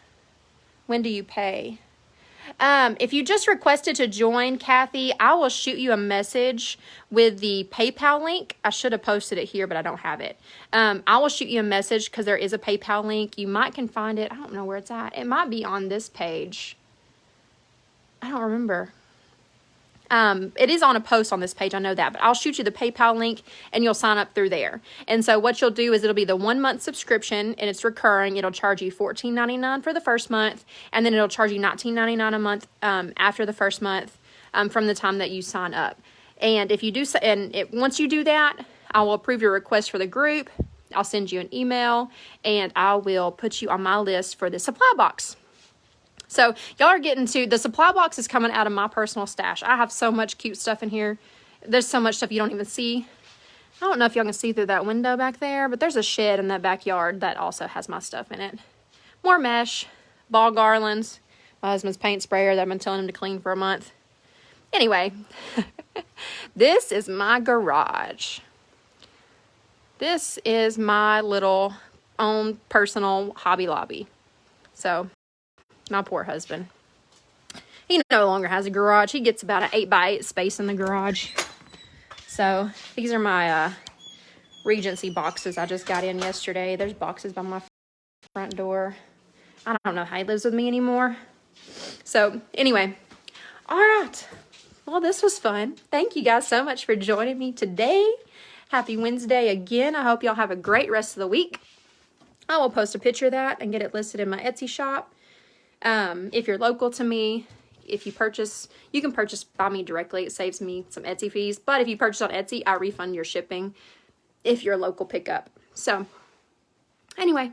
When do you pay? If you just requested to join, Kathy, I will shoot you a message with the PayPal link. I should have posted it here, but I don't have it. I will shoot you a message because there is a PayPal link. You might can find it. I don't know where it's at. It might be on this page. I don't remember. It is on a post on this page, I know that, but I'll shoot you the PayPal link and you'll sign up through there. And so what you'll do is it'll be the 1 month subscription and it's recurring. It'll charge you $14.99 for the first month, and then it'll charge you $19.99 a month after the first month from the time that you sign up. And if you do, once you do that, I will approve your request for the group. I'll send you an email and I will put you on my list for the supply box. So y'all are getting to, the supply box is coming out of my personal stash. I have so much cute stuff in here. There's so much stuff you don't even see. I don't know if y'all can see through that window back there, but there's a shed in that backyard that also has my stuff in it. More mesh, ball garlands, my husband's paint sprayer that I've been telling him to clean for a month. Anyway, this is my garage. This is my little own personal Hobby Lobby. So, my poor husband. He no longer has a garage. He gets about an 8x8 space in the garage. So, these are my Regency boxes I just got in yesterday. There's boxes by my front door. I don't know how he lives with me anymore. So, anyway. Alright. Well, this was fun. Thank you guys so much for joining me today. Happy Wednesday again. I hope y'all have a great rest of the week. I will post a picture of that and get it listed in my Etsy shop. If you're local to me, if you purchase, you can purchase by me directly. It saves me some Etsy fees. But if you purchase on Etsy, I refund your shipping if you're a local pickup. So, anyway.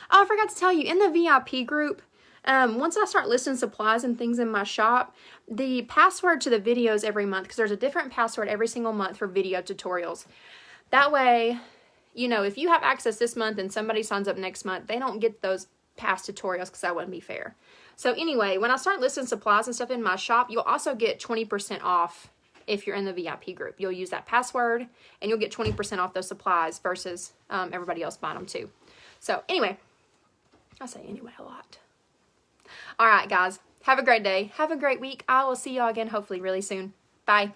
Oh, I forgot to tell you, in the VIP group, once I start listing supplies and things in my shop, the password to the videos every month, because there's a different password every single month for video tutorials. That way, you know, if you have access this month and somebody signs up next month, they don't get those past tutorials because that wouldn't be fair. So anyway, when I start listing supplies and stuff in my shop, you'll also get 20% off if you're in the VIP group. You'll use that password and you'll get 20% off those supplies versus everybody else buying them too. So anyway, I say anyway a lot. All right, guys, have a great day. Have a great week. I will see y'all again hopefully really soon. Bye.